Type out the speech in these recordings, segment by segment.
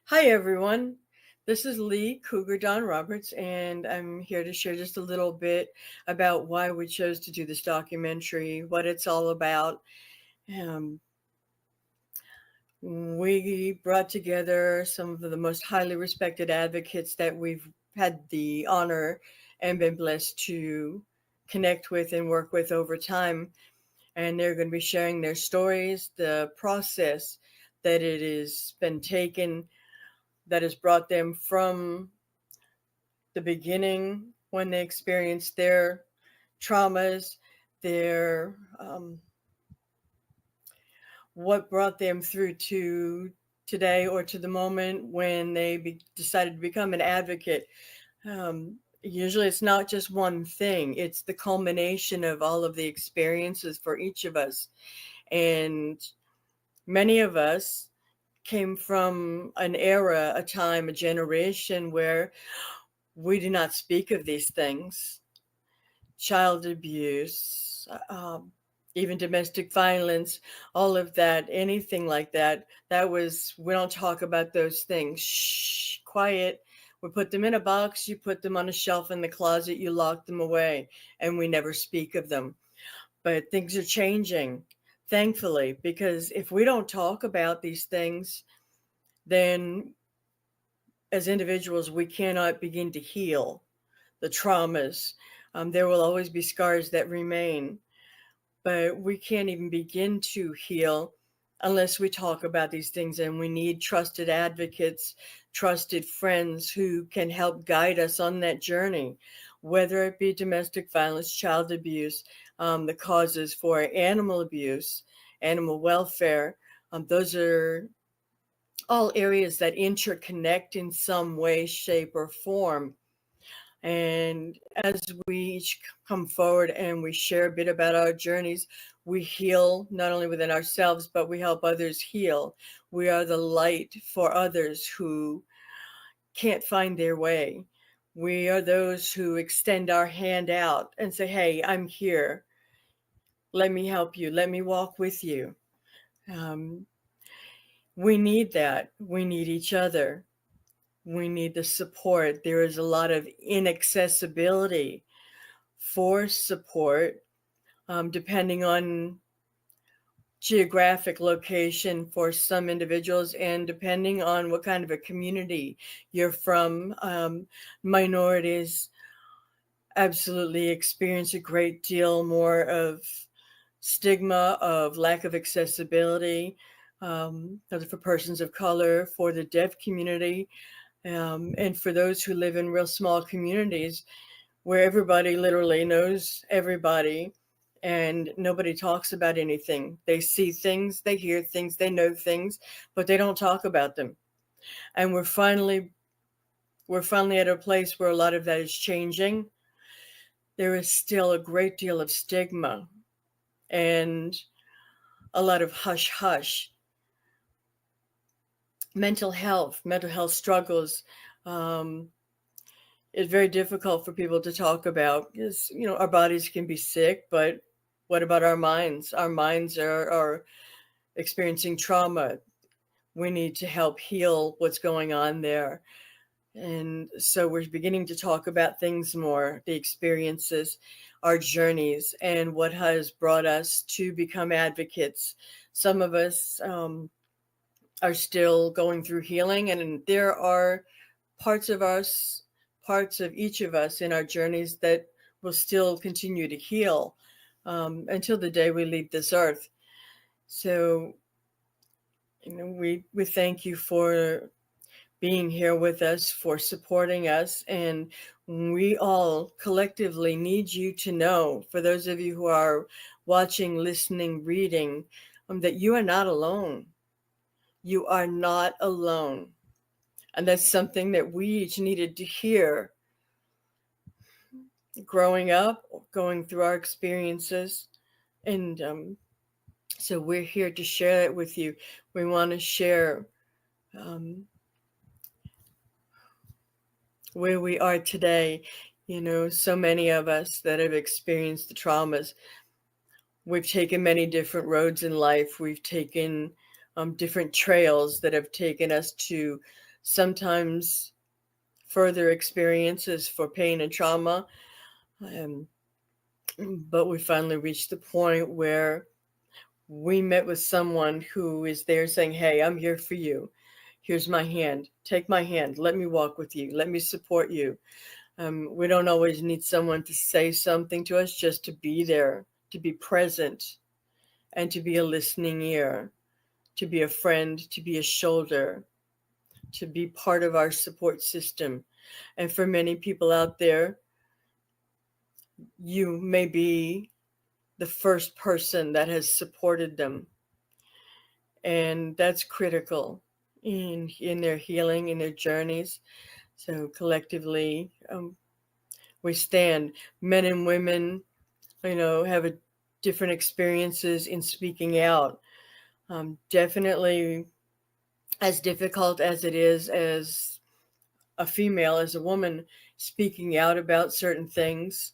Hi, everyone. This is Lee Cougardawn Roberts, and I'm here to share just a little bit about why we chose to do this documentary, what it's all about. Um, we brought together some of the most highly respected advocates that we've had the honor and been blessed to connect with and work with over time. And they're going to be sharing their stories, the process that it has been taken that has brought them from the beginning when they experienced their traumas, their what brought them through to today or to the moment when they decided to become an advocate. Usually it's not just one thing, it's the culmination of all of the experiences for each of us. And many of us came from an era, a time, a generation where we do not speak of these things. Child abuse, even domestic violence, all of that, anything like that. We don't talk about those things. Shh, quiet. We put them in a box, you put them on a shelf in the closet, you lock them away, and we never speak of them. But things are changing, thankfully, because if we don't talk about these things, then as individuals, we cannot begin to heal the traumas. There will always be scars that remain, but we can't even begin to heal unless we talk about these things. And we need trusted advocates, trusted friends who can help guide us on that journey, whether it be domestic violence, child abuse, the causes for animal abuse, animal welfare. Those are all areas that interconnect in some way, shape, or form. And as we each come forward and we share a bit about our journeys, we heal not only within ourselves, but we help others heal. We are the light for others who can't find their way. We are those who extend our hand out and say, hey, I'm here. Let me help you. Let me walk with you. Um, we need that. We need each other. We need the support. There is a lot of inaccessibility for support, depending on geographic location for some individuals and depending on what kind of a community you're from. Minorities absolutely experience a great deal more of stigma, of lack of accessibility, for persons of color, for the deaf community, and for those who live in real small communities where everybody literally knows everybody and nobody talks about anything. They see things, they hear things, they know things, but they don't talk about them. And we're finally at a place where a lot of that is changing. There is still a great deal of stigma and a lot of hush hush. Mental health struggles. It's very difficult for people to talk about because, our bodies can be sick, but what about our minds? Our minds are experiencing trauma. We need to help heal what's going on there. And so we're beginning to talk about things more, the experiences, our journeys, and what has brought us to become advocates. Some of us are still going through healing, and there are parts of us, parts of each of us in our journeys that will still continue to heal until the day we leave this earth. So, we thank you for being here with us, for supporting us, and we all collectively need you to know, for those of you who are watching, listening, reading, that you are not alone. You are not alone. And that's something that we each needed to hear growing up, going through our experiences. And so we're here to share that with you. We want to share where we are today. So many of us that have experienced the traumas, we've taken many different roads in life. We've taken different trails that have taken us to sometimes further experiences for pain and trauma. Um, but we finally reached the point where we met with someone who is there saying, hey, I'm here for you. Here's my hand. Take my hand. Let me walk with you. Let me support you. We don't always need someone to say something to us, just to be there, to be present, and to be a listening ear, to be a friend, to be a shoulder, to be part of our support system. And for many people out there, you may be the first person that has supported them. And that's critical in their healing, in their journeys. So collectively, we stand. Men and women, have different experiences in speaking out. Definitely as difficult as it is as a female, as a woman, speaking out about certain things,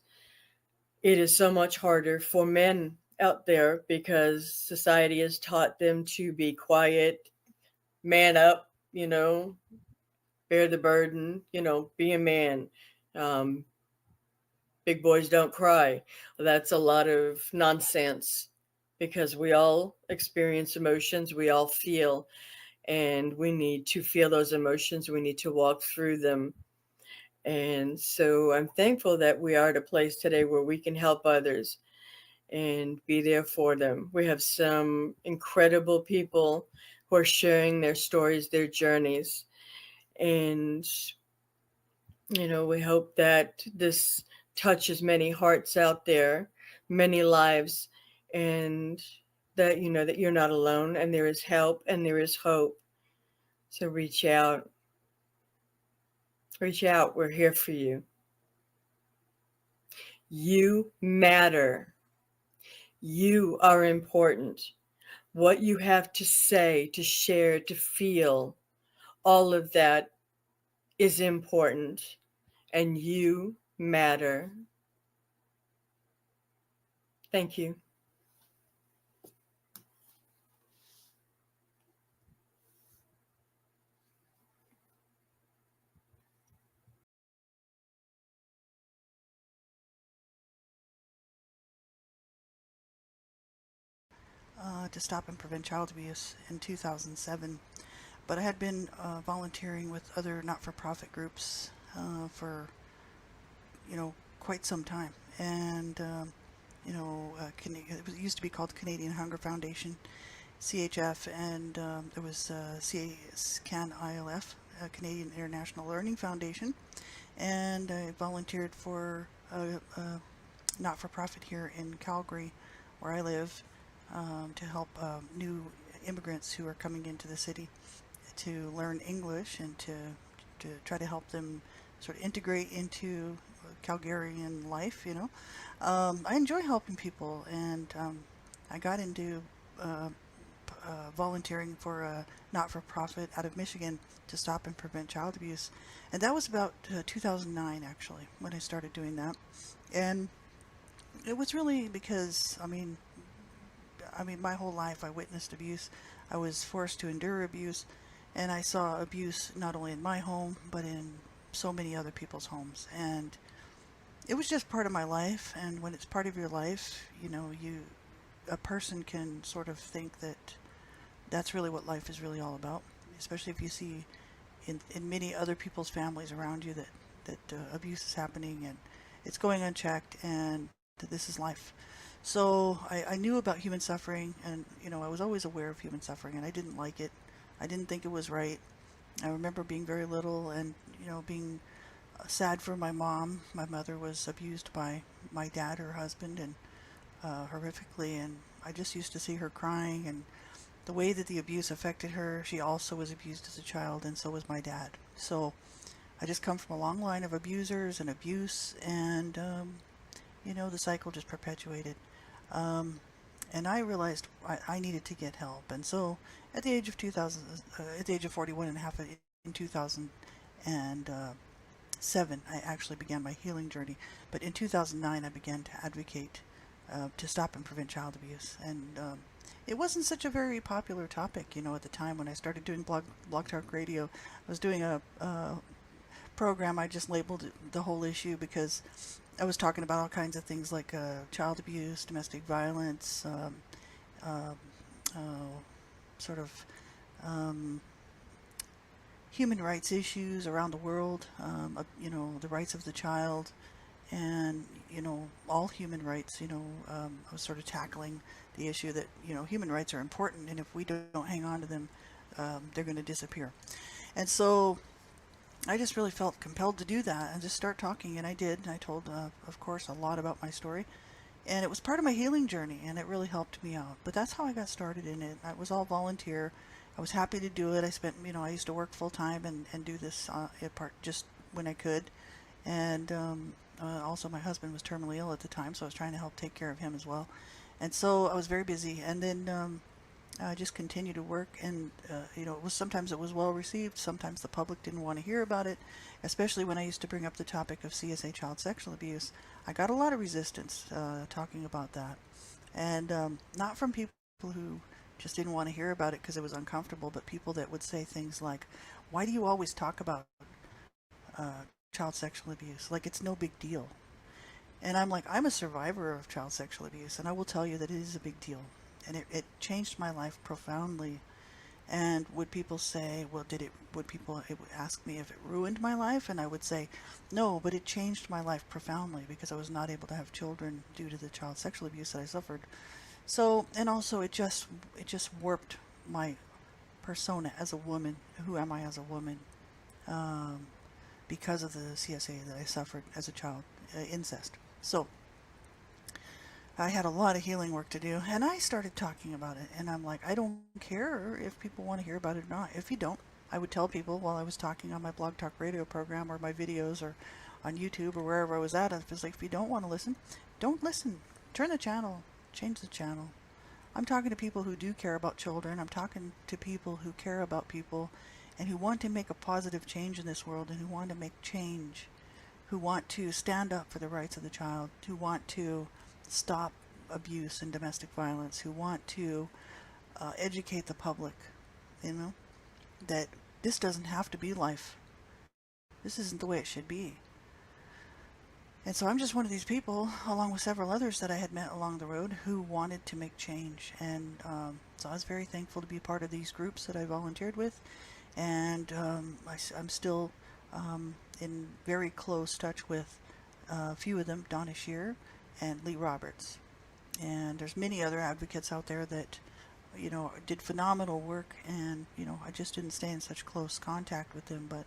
it is so much harder for men out there because society has taught them to be quiet, man up, bear the burden, be a man. Um, Big boys don't cry. That's a lot of nonsense because we all experience emotions, we all feel, and we need to feel those emotions. We need to walk through them. And so I'm thankful that we are at a place today where we can help others and be there for them. We have some incredible people who are sharing their stories, their journeys. And, we hope that this touches many hearts out there, many lives, and that that you're not alone and there is help and there is hope. So reach out. Reach out. We're here for you. You matter. You are important. What you have to say, to share, to feel, all of that is important, and you matter. Thank you. To stop and prevent child abuse in 2007. But I had been volunteering with other not-for-profit groups for quite some time, and it used to be called Canadian Hunger Foundation, CHF, and there was CAN ILF, Canadian International Learning Foundation, and I volunteered for a not-for-profit here in Calgary, where I live, to help new immigrants who are coming into the city to learn English and to try to help them sort of integrate into Calgarian life. I enjoy helping people, and I got into volunteering for a not-for-profit out of Michigan to stop and prevent child abuse, and that was about 2009 actually when I started doing that, and it was really because my whole life I witnessed abuse. I was forced to endure abuse, and I saw abuse not only in my home but in so many other people's homes, and it was just part of my life. And when it's part of your life, a person can sort of think that that's really what life is really all about, especially if you see in many other people's families around you that abuse is happening and it's going unchecked, and that this is life. So I knew about human suffering, and I was always aware of human suffering, and I didn't like it. I didn't think it was right. I remember being very little and being sad for my mom. My mother was abused by my dad, her husband, and horrifically, and I just used to see her crying, and the way that the abuse affected her, she also was abused as a child, and so was my dad. So I just come from a long line of abusers and abuse, and the cycle just perpetuated. Um, and I realized I needed to get help, and so at the age of 2000, at the age of 41 and a half, in 2007, I actually began my healing journey. But in 2009, I began to advocate to stop and prevent child abuse, and it wasn't such a very popular topic, at the time when I started doing blog talk radio. I was doing a program. I just labeled it the whole issue because I was talking about all kinds of things like child abuse, domestic violence, uh, uh, sort of um, human rights issues around the world, the rights of the child, and all human rights. I was sort of tackling the issue that human rights are important, and if we don't hang on to them, they're going to disappear. And so I just really felt compelled to do that and just start talking, and I did. And I told, of course, a lot about my story, and it was part of my healing journey, and it really helped me out. But that's how I got started in it. I was all volunteer. I was happy to do it. I used to work full time and do this part just when I could. And also, my husband was terminally ill at the time, so I was trying to help take care of him as well. And so I was very busy. And then I just continued to work, and sometimes it was well received. Sometimes the public didn't want to hear about it, especially when I used to bring up the topic of CSA child sexual abuse. I got a lot of resistance talking about that, and not from people who just didn't want to hear about it because it was uncomfortable, but people that would say things like, "Why do you always talk about uh, child sexual abuse? Like it's no big deal." And I'm like, I'm a survivor of child sexual abuse, and I will tell you that it is a big deal. And it changed my life profoundly. And would people say, well, it would ask me if it ruined my life? And I would say, no, but it changed my life profoundly because I was not able to have children due to the child sexual abuse that I suffered. So, and also it just warped my persona as a woman. Who am I as a woman? Um, because of the CSA that I suffered as a child, incest. So, I had a lot of healing work to do, and I started talking about it. And I'm like, I don't care if people want to hear about it or not. If you don't, I would tell people while I was talking on my blog talk radio program or my videos or on YouTube or wherever I was at. I was like, if you don't want to listen, don't listen. Turn the channel, change the channel. I'm talking to people who do care about children. I'm talking to people who care about people and who want to make a positive change in this world and who want to make change, who want to stand up for the rights of the child, who want to stop abuse and domestic violence, who want to educate the public, that this doesn't have to be life. This isn't the way it should be. And so I'm just one of these people, along with several others that I had met along the road, who wanted to make change. And so I was very thankful to be part of these groups that I volunteered with. And I'm still in very close touch with a few of them, Donna Kshir and Lee Roberts. And there's many other advocates out there that, did phenomenal work. And, I just didn't stay in such close contact with them. But,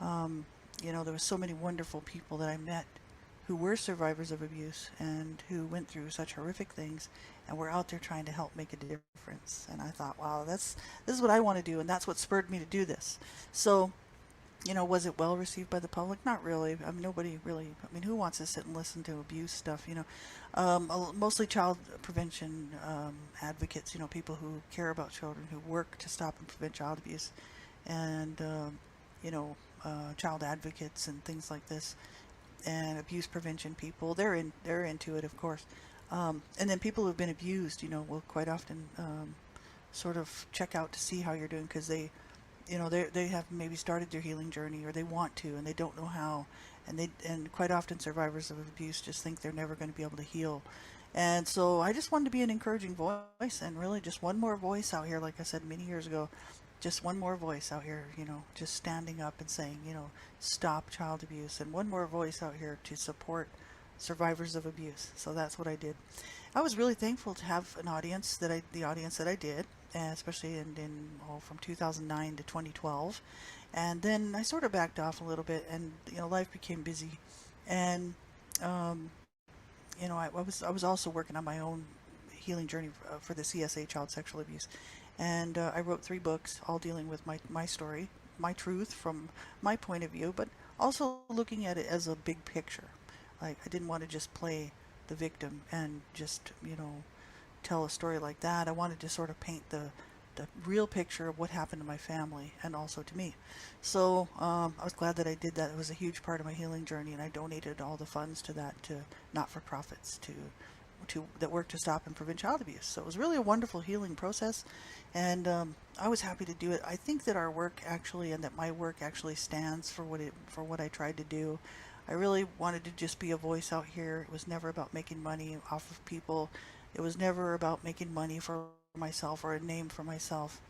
there was so many wonderful people that I met who were survivors of abuse and who went through such horrific things and were out there trying to help make a difference. And I thought, wow, this is what I want to do, and that's what spurred me to do this. So, was it well received by the public? Not really. I mean, nobody really. I mean, who wants to sit and listen to abuse stuff? Mostly child prevention advocates. People who care about children, who work to stop and prevent child abuse, and child advocates and things like this, and abuse prevention people. They're into it, of course. And then people who've been abused, will quite often sort of check out to see how you're doing because they have maybe started their healing journey or they want to and they don't know how, and quite often survivors of abuse just think they're never going to be able to heal. And so I just wanted to be an encouraging voice, and really just one more voice out here, like I said many years ago, just one more voice out here, just standing up and saying, stop child abuse, and one more voice out here to support survivors of abuse. So that's what I did. I was really thankful to have an audience the audience that I did, especially from 2009 to 2012. And then I sort of backed off a little bit, and life became busy, and I was also working on my own healing journey for the CSA child sexual abuse, and I wrote 3 books, all dealing with my story, my truth from my point of view, but also looking at it as a big picture. Like I didn't want to just play the victim and just tell a story like that. I wanted to sort of paint the real picture of what happened to my family and also to me. So I was glad that I did that. It was a huge part of my healing journey, and I donated all the funds to that to not-for-profits to that work to stop and prevent child abuse. So it was really a wonderful healing process, and I was happy to do it. I think that our work actually, and that my work actually stands for what I tried to do. I really wanted to just be a voice out here. It was never about making money off of people. It was never about making money for myself or a name for myself.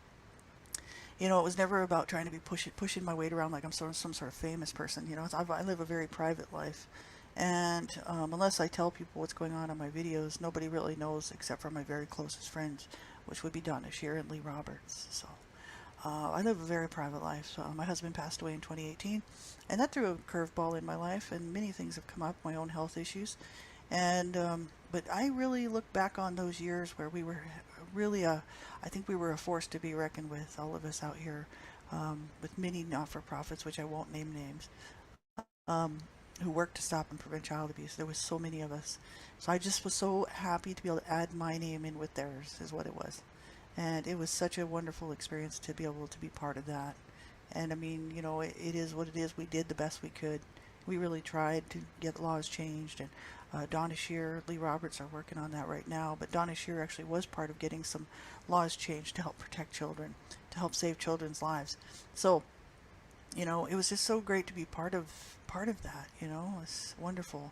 You know, it was never about trying to be pushing my weight around like I'm some sort of famous person. You know, I live a very private life, and unless I tell people what's going on in my videos, nobody really knows except for my very closest friends, which would be Donna, Kshir, and Lee Roberts. So I live a very private life. So my husband passed away in 2018, and that threw a curveball in my life, and many things have come up, my own health issues. And but I really look back on those years where we were really I think we were a force to be reckoned with, all of us out here, with many not-for-profits, which I won't name names, um, who work to stop and prevent child abuse. There was so many of us. So I just was so happy to be able to add my name in with theirs, is what it was. And it was such a wonderful experience to be able to be part of that. And I mean, you know, it is what it is. We did the best we could. We really tried to get laws changed, and Donna Kshir, Lee Roberts are working on that right now. But Donna Kshir actually was part of getting some laws changed to help protect children, to help save children's lives. So, you know, it was just so great to be part of that. You know, it's wonderful.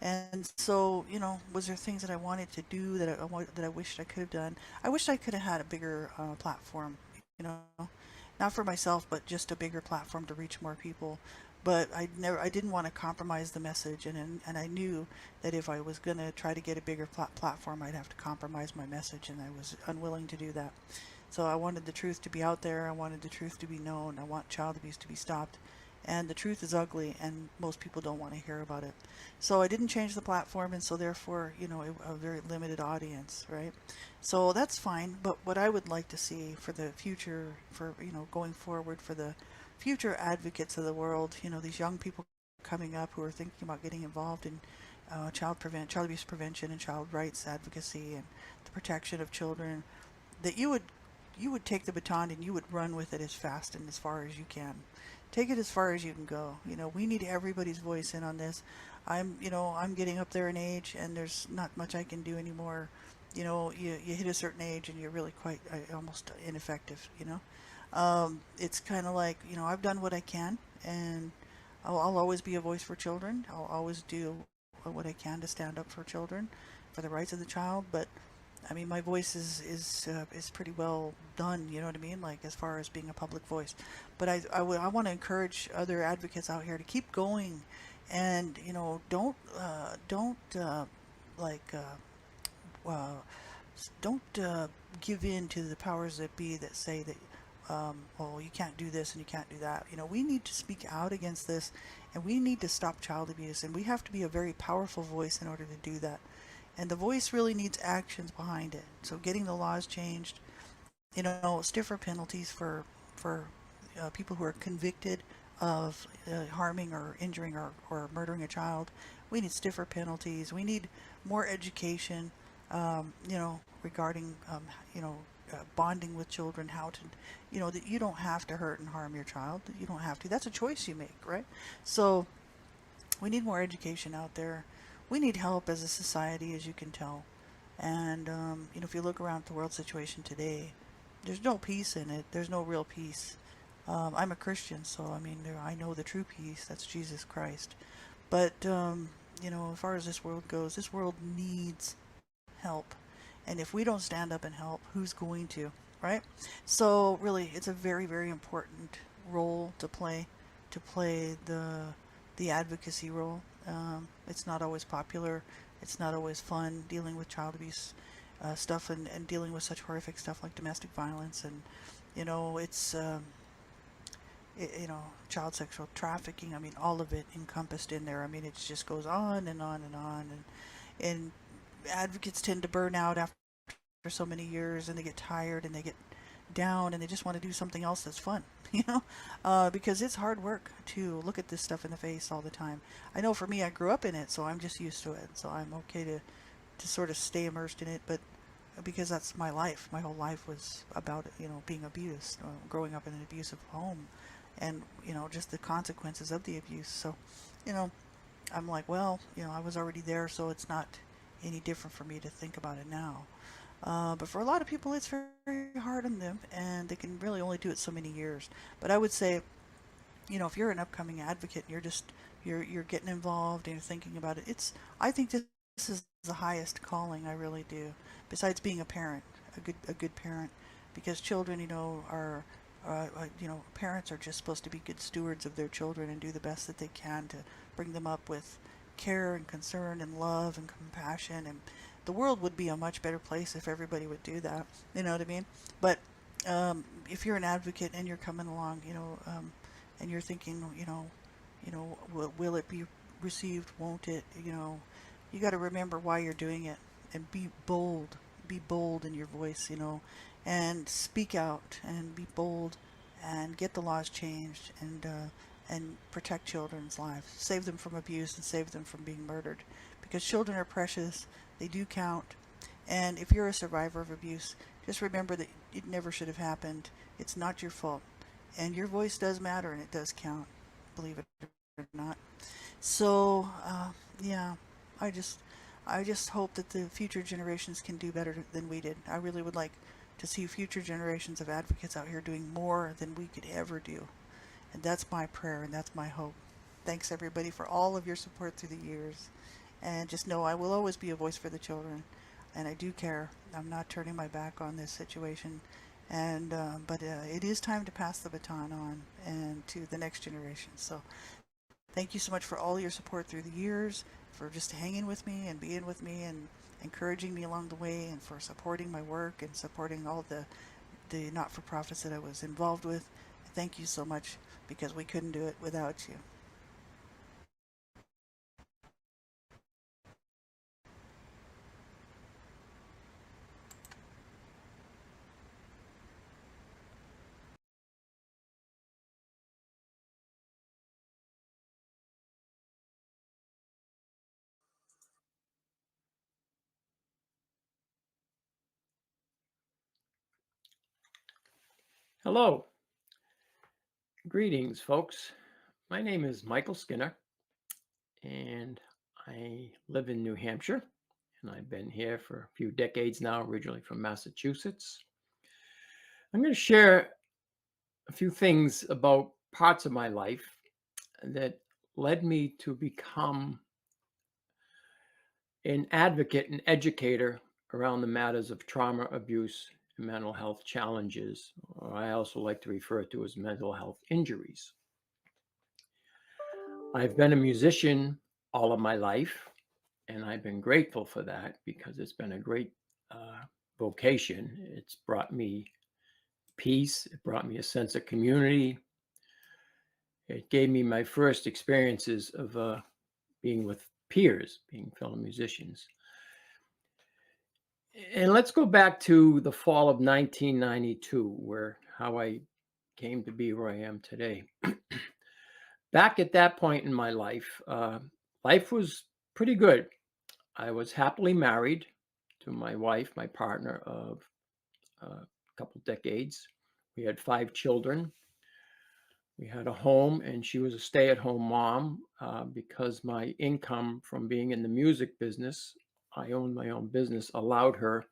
And so, you know, was there things that I wanted to do that I wished I could have done? I wished I could have had a bigger platform. You know, not for myself, but just a bigger platform to reach more people. But I didn't want to compromise the message, and I knew that if I was going to try to get a bigger platform, I'd have to compromise my message, and I was unwilling to do that. So I wanted the truth to be out there. I wanted the truth to be known. I want child abuse to be stopped. And the truth is ugly, and most people don't want to hear about it. So I didn't change the platform, and so therefore, you know, a very limited audience, right? So that's fine. But what I would like to see for the future, for, you know, going forward, for the future advocates of the world, you know, these young people coming up who are thinking about getting involved in child abuse prevention and child rights advocacy and the protection of children, that you would take the baton and you would run with it as fast and as far as you can. Take it as far as you can go. You know, we need everybody's voice in on this. I'm getting up there in age, and there's not much I can do anymore. You know, you hit a certain age and you're really quite almost ineffective, you know. It's kind of like, you know, I've done what I can, and I'll always be a voice for children. I'll always do what I can to stand up for children, for the rights of the child. But I mean, my voice is pretty well done. You know what I mean? Like, as far as being a public voice. But I want to encourage other advocates out here to keep going, and you know, don't like don't give in to the powers that be that say that well, you can't do this and you can't do that. You know, we need to speak out against this, and we need to stop child abuse, and we have to be a very powerful voice in order to do that. And the voice really needs actions behind it. So getting the laws changed, you know, stiffer penalties for people who are convicted of harming or injuring or murdering a child. We need stiffer penalties. We need more education, you know, regarding, bonding with children, how to, you know, that you don't have to hurt and harm your child. That you don't have to. That's a choice you make, right? So we need more education out there. We need help as a society, as you can tell. And, you know, if you look around the world situation today, there's no peace in it. There's no real peace. I'm a Christian, so I mean, I know the true peace. That's Jesus Christ. But, you know, as far as this world goes, this world needs help. And if we don't stand up and help, who's going to, right? So really, it's a very, very important role to play the advocacy role. It's not always popular. It's not always fun dealing with child abuse stuff, and dealing with such horrific stuff like domestic violence, and you know, it's you know, child sexual trafficking. I mean, all of it encompassed in there. I mean, it just goes on and on and on, and advocates tend to burn out after so many years, and they get tired and they get down, and they just want to do something else that's fun, you know, because it's hard work to look at this stuff in the face all the time. I know for me, I grew up in it, so I'm just used to it, so I'm okay to sort of stay immersed in it. But because that's my life, my whole life was about, you know, being abused, growing up in an abusive home, and you know, just the consequences of the abuse. So, you know, I'm like, well, you know, I was already there, so it's not any different for me to think about it now. But for a lot of people, it's very hard on them, and they can really only do it so many years. But I would say, if you're an upcoming advocate and you're getting involved and you're thinking about it, I think this is the highest calling. I really do. Besides being a parent, a good parent, because children, parents are just supposed to be good stewards of their children and do the best that they can to bring them up with care and concern and love and compassion. And the world would be a much better place if everybody would do that. You know what I mean? But if you're an advocate and you're coming along, and you're thinking, will it be received? Won't it? You got to remember why you're doing it and be bold. Be bold in your voice, and speak out and be bold and get the laws changed and protect children's lives. Save them from abuse and save them from being murdered, because children are precious. They do count. And if you're a survivor of abuse, just remember that it never should have happened. It's not your fault. And your voice does matter and it does count, believe it or not. So, yeah, I just I just hope that the future generations can do better than we did. I really would like to see future generations of advocates out here doing more than we could ever do. And that's my prayer and that's my hope. Thanks everybody for all of your support through the years. And just know I will always be a voice for the children. And I do care. I'm not turning my back on this situation. But it is time to pass the baton on and to the next generation. So thank you so much for all your support through the years, for just hanging with me and being with me and encouraging me along the way, and for supporting my work and supporting all the not-for-profits that I was involved with. Thank you so much, because we couldn't do it without you. Hello. Greetings, folks. My name is Michael Skinner, and I live in New Hampshire, and I've been here for a few decades now, originally from Massachusetts. I'm going to share a few things about parts of my life that led me to become an advocate and educator around the matters of trauma, abuse, and mental health challenges, or I also like to refer to as mental health injuries. I've been a musician all of my life, and I've been grateful for that because it's been a great vocation. It's brought me peace. It brought me a sense of community. It gave me my first experiences of being with peers, being fellow musicians. And let's go back to the fall of 1992, how I came to be where I am today. Back at that point in my life, life was pretty good. I was happily married to my wife, my partner of a couple decades. We had 5 children. We had a home, and she was a stay-at-home mom because my income from being in the music business, I owned my own business, allowed her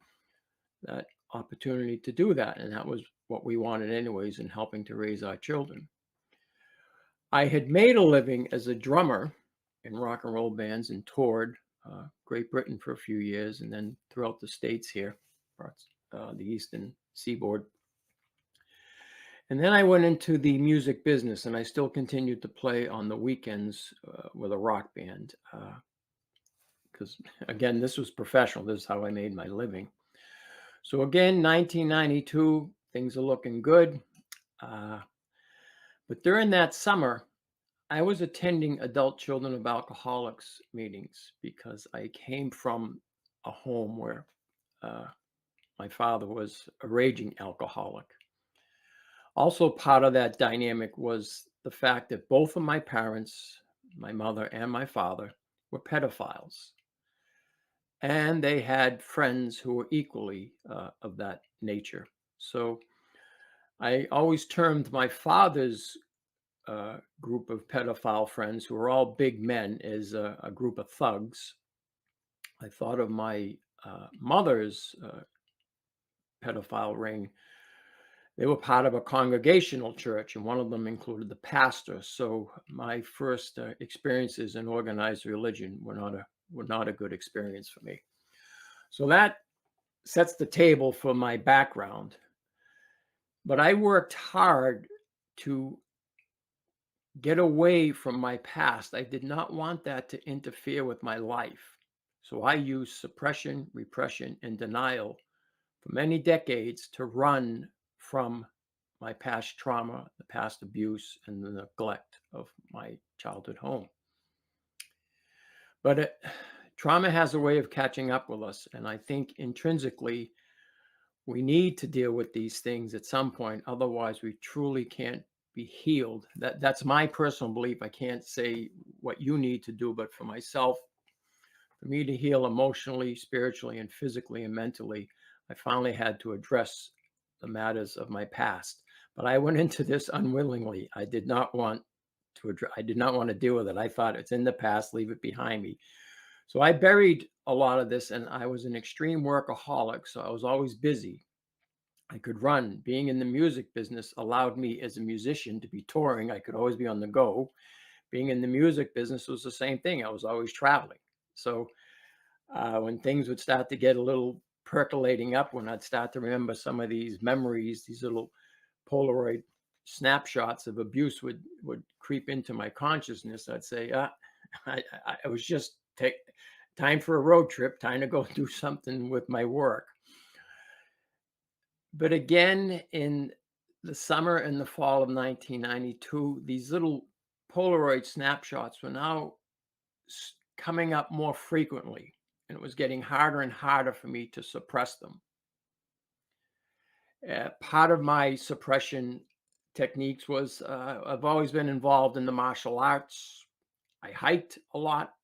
that opportunity to do that. And that was what we wanted anyways, in helping to raise our children. I had made a living as a drummer in rock and roll bands and toured Great Britain for a few years, and then throughout the States here, parts the Eastern Seaboard. And then I went into the music business, and I still continued to play on the weekends with a rock band. Because again, this was professional. This is how I made my living. So again, 1992, things are looking good. But during that summer, I was attending adult children of alcoholics meetings because I came from a home where my father was a raging alcoholic. Also, part of that dynamic was the fact that both of my parents, my mother and my father, were pedophiles. And they had friends who were equally of that nature. So I always termed my father's group of pedophile friends, who were all big men, as a group of thugs. I thought of my mother's pedophile ring. They were part of a congregational church, and one of them included the pastor. So my first experiences in organized religion were not a good experience for me. So that sets the table for my background. But I worked hard to get away from my past. I did not want that to interfere with my life. So I used suppression, repression, and denial for many decades to run from my past trauma, the past abuse, and the neglect of my childhood home. But trauma has a way of catching up with us. And I think intrinsically, we need to deal with these things at some point. Otherwise, we truly can't be healed. That's my personal belief. I can't say what you need to do, but for myself, for me to heal emotionally, spiritually, and physically and mentally, I finally had to address the matters of my past. But I went into this unwillingly. I did not want to deal with it. I thought it's in the past, leave it behind me. So I buried a lot of this, and I was an extreme workaholic, so I was always busy. I could run. Being in the music business allowed me as a musician to be touring. I could always be on the go. Being in the music business was the same thing. I was always traveling. So when things would start to get a little percolating up, when I'd start to remember some of these memories, these little Polaroid snapshots of abuse would creep into my consciousness, I'd say, I was just time for a road trip, time to go do something with my work. But again, in the summer and the fall of 1992, these little Polaroid snapshots were now coming up more frequently, and it was getting harder and harder for me to suppress them. Part of my suppression techniques was I've always been involved in the martial arts. I hiked a lot,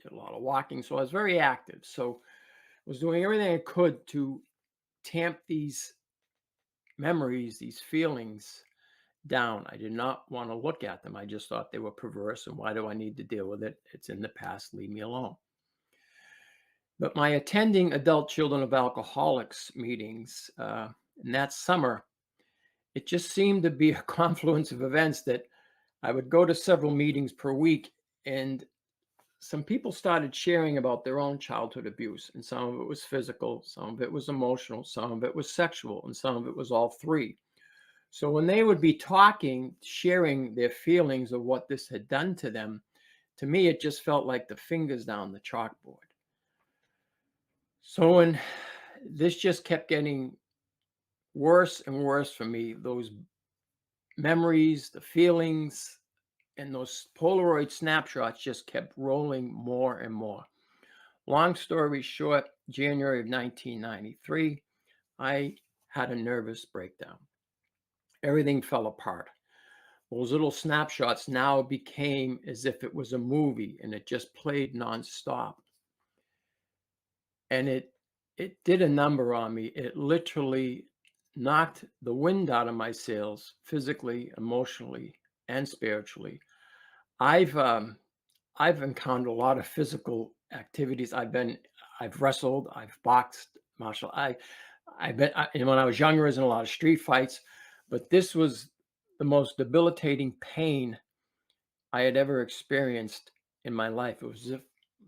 did a lot of walking, so I was very active. So I was doing everything I could to tamp these memories, these feelings down. I did not want to look at them. I just thought they were perverse, and why do I need to deal with it? It's in the past, leave me alone. But my attending adult children of alcoholics meetings in that summer, it just seemed to be a confluence of events that I would go to several meetings per week, and some people started sharing about their own childhood abuse, and some of it was physical, some of it was emotional, some of it was sexual, and some of it was all three. So when they would be talking, sharing their feelings of what this had done to them, to me, it just felt like the fingers down the chalkboard. So when this just kept getting worse and worse for me, those memories, the feelings, and those Polaroid snapshots just kept rolling more and more. Long story short, January of 1993, I had a nervous breakdown. Everything fell apart. Those little snapshots now became as if it was a movie, and it just played nonstop. And it did a number on me. It literally knocked the wind out of my sails, physically, emotionally, and spiritually. I've encountered a lot of physical activities. I've wrestled, I've boxed, and when I was younger, I was in a lot of street fights, but this was the most debilitating pain I had ever experienced in my life. It was as if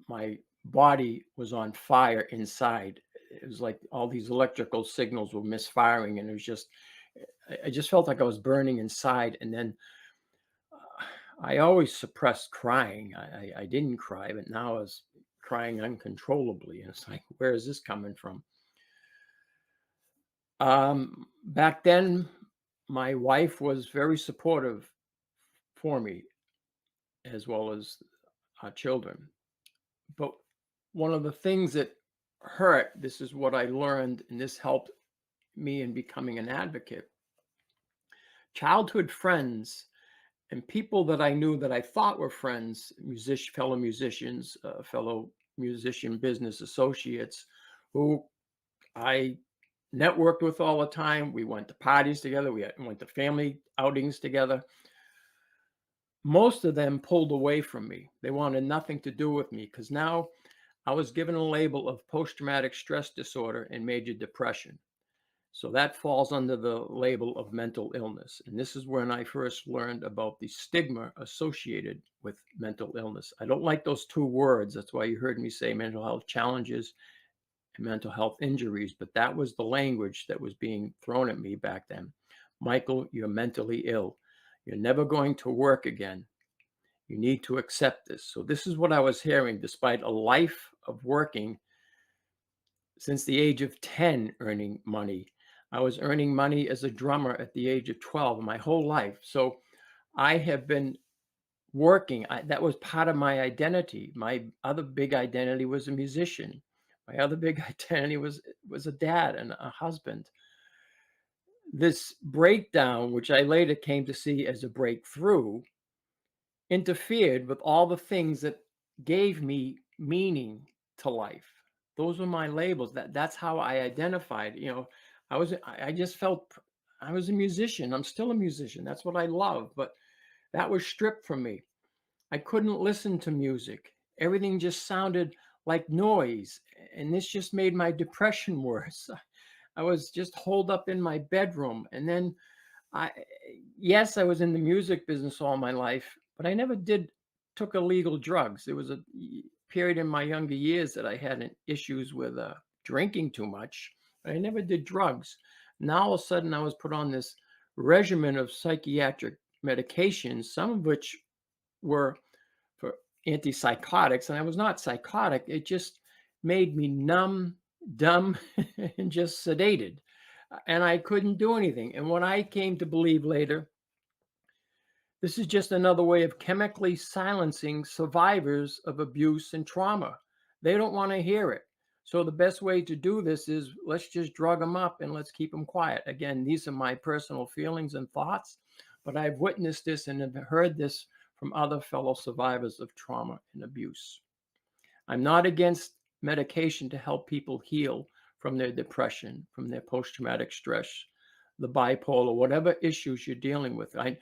my body was on fire inside. It was like all these electrical signals were misfiring, and I just felt like I was burning inside. And then I always suppressed crying. I didn't cry, but now I was crying uncontrollably. And it's like, where is this coming from? Back then, my wife was very supportive for me, as well as our children. But one of the things that hurt, this is what I learned, and this helped me in becoming an advocate. Childhood friends and people that I knew that I thought were friends, fellow musicians, fellow musician business associates, who I networked with all the time. We went to parties together. We went to family outings together. Most of them pulled away from me. They wanted nothing to do with me because now I was given a label of post-traumatic stress disorder and major depression. So that falls under the label of mental illness. And this is when I first learned about the stigma associated with mental illness. I don't like those two words. That's why you heard me say mental health challenges and mental health injuries. But that was the language that was being thrown at me back then. Michael, you're mentally ill. You're never going to work again. You need to accept this. So this is what I was hearing, despite a life of working since the age of 10, earning money. I was earning money as a drummer at the age of 12 my whole life. So I have been working. That was part of my identity. My other big identity was a musician. My other big identity was a dad and a husband. This breakdown, which I later came to see as a breakthrough, interfered with all the things that gave me meaning to life. Those were my labels. That's how I identified. I just felt I was a musician. I'm still a musician. That's what I love. But that was stripped from me. I couldn't listen to music. Everything just sounded like noise. And this just made my depression worse. I was just holed up in my bedroom. And then yes, I was in the music business all my life, but I never took illegal drugs. There was a period in my younger years that I had issues with drinking too much, but I never did drugs. Now all of a sudden I was put on this regimen of psychiatric medications, some of which were for antipsychotics, and I was not psychotic. It just made me numb, dumb, and just sedated. And I couldn't do anything. And what I came to believe later, this is just another way of chemically silencing survivors of abuse and trauma. They don't want to hear it. So the best way to do this is let's just drug them up and let's keep them quiet. Again, these are my personal feelings and thoughts, but I've witnessed this and have heard this from other fellow survivors of trauma and abuse. I'm not against medication to help people heal from their depression, from their post-traumatic stress, the bipolar, whatever issues you're dealing with. I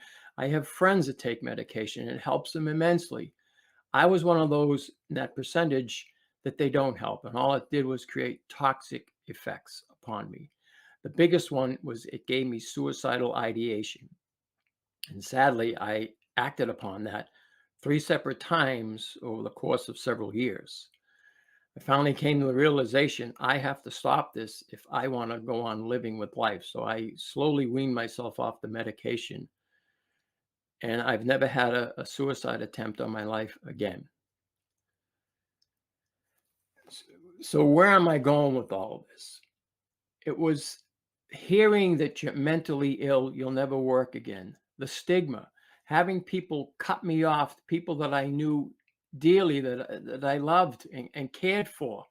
have friends that take medication and it helps them immensely. I was one of those, that percentage, that they don't help. And all it did was create toxic effects upon me. The biggest one was it gave me suicidal ideation. And sadly, I acted upon that 3 separate times over the course of several years. I finally came to the realization I have to stop this if I want to go on living with life. So I slowly weaned myself off the medication. And I've never had a suicide attempt on my life again. So where am I going with all of this? It was hearing that you're mentally ill, you'll never work again. The stigma, having people cut me off, people that I knew dearly, that I loved and cared for,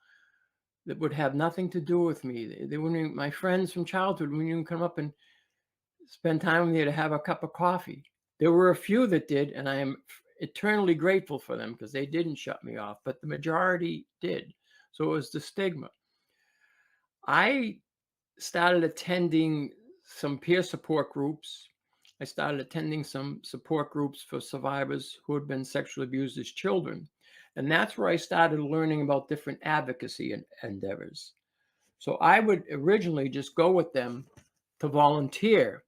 that would have nothing to do with me. They wouldn't even, my friends from childhood wouldn't even come up and spend time with me to have a cup of coffee. There were a few that did, and I am eternally grateful for them because they didn't shut me off, but the majority did. So it was the stigma. I started attending some peer support groups. I started attending some support groups for survivors who had been sexually abused as children. And that's where I started learning about different advocacy endeavors. So I would originally just go with them to volunteer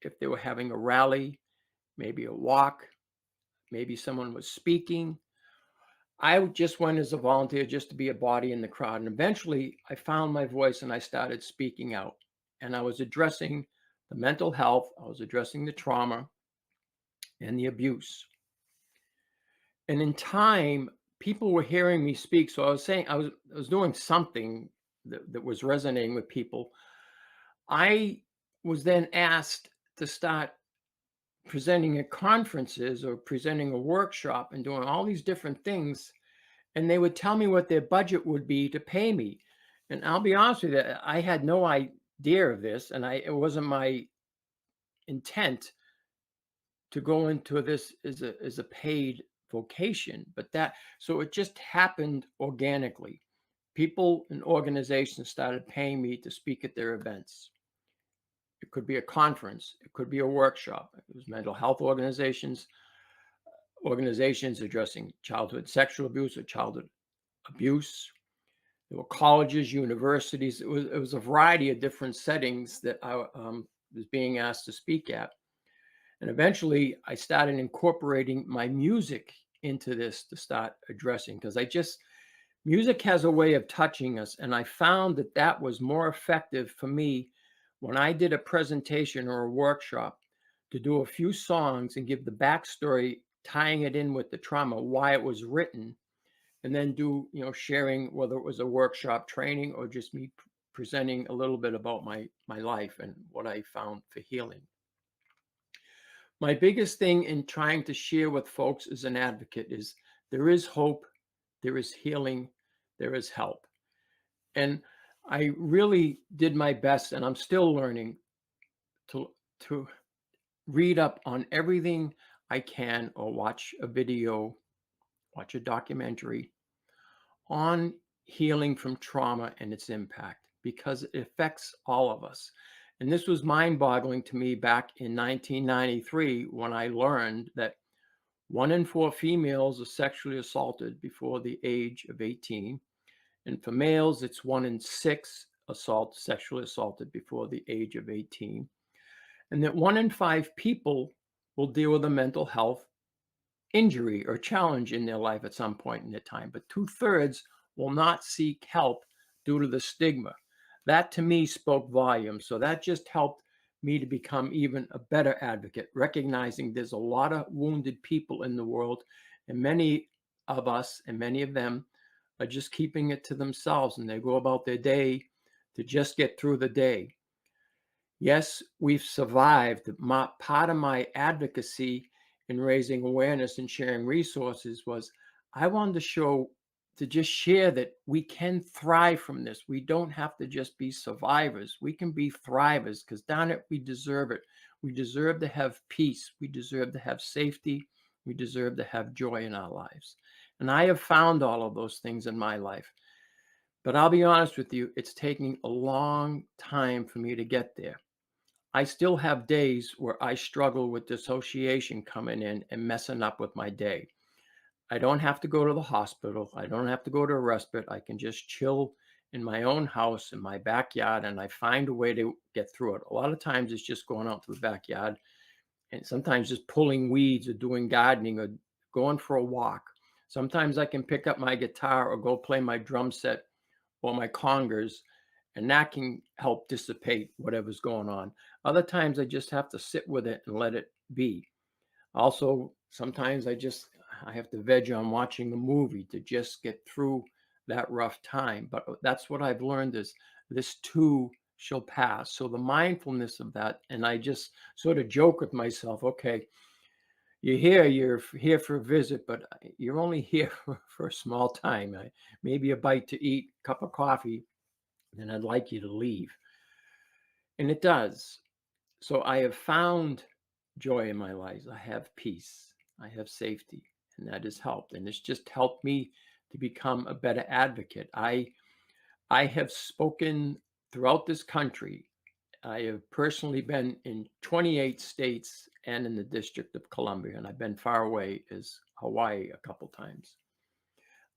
if they were having a rally, maybe a walk, maybe someone was speaking. I just went as a volunteer just to be a body in the crowd. And eventually I found my voice and I started speaking out. And I was addressing the mental health, I was addressing the trauma and the abuse. And in time, people were hearing me speak. So I was saying, I was doing something that was resonating with people. I was then asked to start presenting at conferences or presenting a workshop and doing all these different things. And they would tell me what their budget would be to pay me. And I'll be honest with you, I had no idea of this. And it wasn't my intent to go into this as a paid vocation, so it just happened organically. People and organizations started paying me to speak at their events. It could be a conference, it could be a workshop. It was mental health organizations addressing childhood sexual abuse or childhood abuse. There were colleges, universities. It was a variety of different settings that I was being asked to speak at. And eventually I started incorporating my music into this to start addressing, because music has a way of touching us. And I found that that was more effective for me when I did a presentation or a workshop, to do a few songs and give the backstory, tying it in with the trauma, why it was written, and then do, sharing, whether it was a workshop training or just me presenting a little bit about my life and what I found for healing. My biggest thing in trying to share with folks as an advocate is there is hope, there is healing, there is help. And I really did my best, and I'm still learning to read up on everything I can, or watch a video, watch a documentary on healing from trauma and its impact, because it affects all of us. And this was mind-boggling to me back in 1993 when I learned that 1 in 4 females are sexually assaulted before the age of 18. And for males, it's 1 in 6 sexually assaulted before the age of 18. And that 1 in 5 people will deal with a mental health injury or challenge in their life at some point in their time, but 2/3 will not seek help due to the stigma. That to me spoke volumes. So that just helped me to become even a better advocate, recognizing there's a lot of wounded people in the world, and many of us and many of them are just keeping it to themselves, and they go about their day to just get through the day. Yes, we've survived. Part of my advocacy in raising awareness and sharing resources was I wanted to just share that we can thrive from this. We don't have to just be survivors. We can be thrivers, because darn it, we deserve it. We deserve to have peace. We deserve to have safety. We deserve to have joy in our lives. And I have found all of those things in my life. But I'll be honest with you, it's taking a long time for me to get there. I still have days where I struggle with dissociation coming in and messing up with my day. I don't have to go to the hospital. I don't have to go to a respite. I can just chill in my own house, in my backyard, and I find a way to get through it. A lot of times it's just going out to the backyard, and sometimes just pulling weeds or doing gardening or going for a walk. Sometimes I can pick up my guitar or go play my drum set or my congas, and that can help dissipate whatever's going on. Other times I just have to sit with it and let it be. Also, sometimes I have to veg on watching a movie to just get through that rough time. But that's what I've learned, is this too shall pass. So the mindfulness of that, and I just sort of joke with myself, okay, you're here for a visit, but you're only here for a small time. Maybe a bite to eat, cup of coffee, then I'd like you to leave. And it does. So I have found joy in my life. I have peace. I have safety, and that has helped. And it's just helped me to become a better advocate. I have spoken throughout this country. I have personally been in 28 states and in the District of Columbia, and I've been far away as Hawaii a couple times.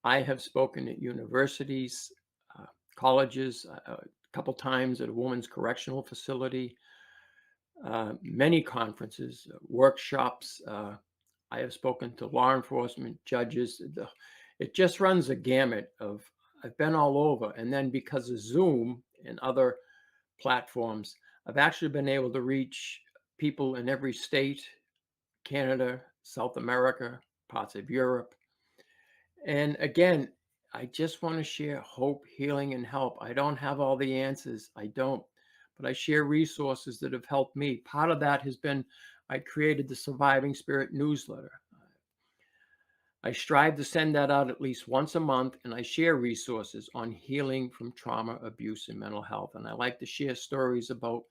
I have spoken at universities, colleges, a couple times at a women's correctional facility, many conferences, workshops. I have spoken to law enforcement, judges. It just runs a gamut of, I've been all over. And then because of Zoom and other platforms, I've actually been able to reach people in every state, Canada, South America, parts of Europe. And again, I just want to share hope, healing, and help. I don't have all the answers. I don't. But I share resources that have helped me. Part of that has been I created the Surviving Spirit newsletter. I strive to send that out at least once a month, and I share resources on healing from trauma, abuse, and mental health. And I like to share stories about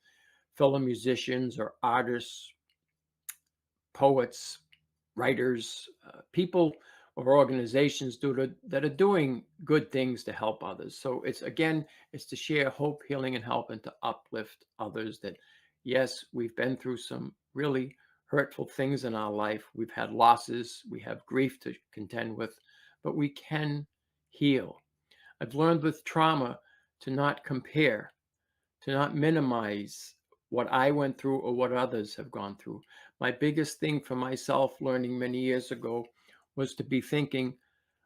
fellow musicians or artists, poets, writers, people or organizations that are doing good things to help others. So it's to share hope, healing, and help, and to uplift others that, yes, we've been through some really hurtful things in our life. We've had losses, we have grief to contend with, but we can heal. I've learned with trauma to not compare, to not minimize what I went through or what others have gone through. My biggest thing for myself learning many years ago was to be thinking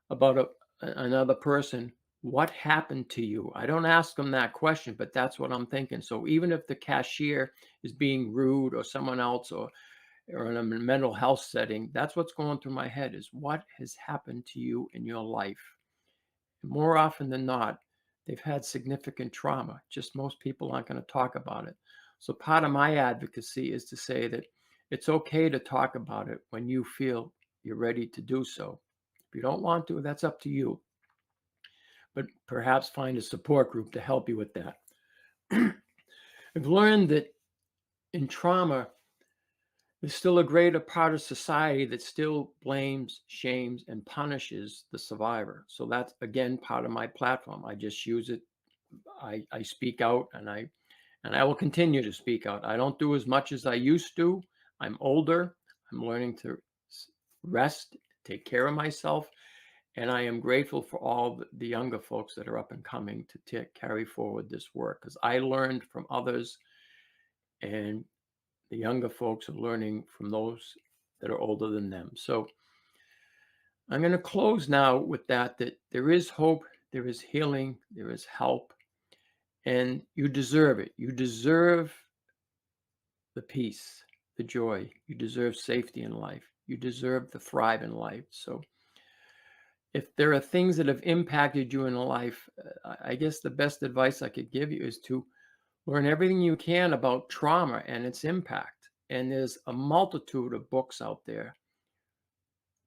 about another person. What happened to you? I don't ask them that question, but that's what I'm thinking. So even if the cashier is being rude or someone else or in a mental health setting, that's what's going through my head is what has happened to you in your life. And more often than not, they've had significant trauma. Just most people aren't going to talk about it. So part of my advocacy is to say that it's okay to talk about it when you feel you're ready to do so. If you don't want to, that's up to you. But perhaps find a support group to help you with that. I've learned that in trauma, there's still a greater part of society that still blames, shames, and punishes the survivor. So that's, again, part of my platform. I just use it. I speak out, and I will continue to speak out. I don't do as much as I used to. I'm older. I'm learning to rest, take care of myself. And I am grateful for all the younger folks that are up and coming to carry forward this work, because I learned from others, and the younger folks are learning from those that are older than them. So I'm going to close now with that there is hope, there is healing, there is help, and you deserve it. You deserve the peace, the joy. You deserve safety in life. You deserve to thrive in life. So if there are things that have impacted you in life, I guess the best advice I could give you is to learn everything you can about trauma and its impact. And there's a multitude of books out there,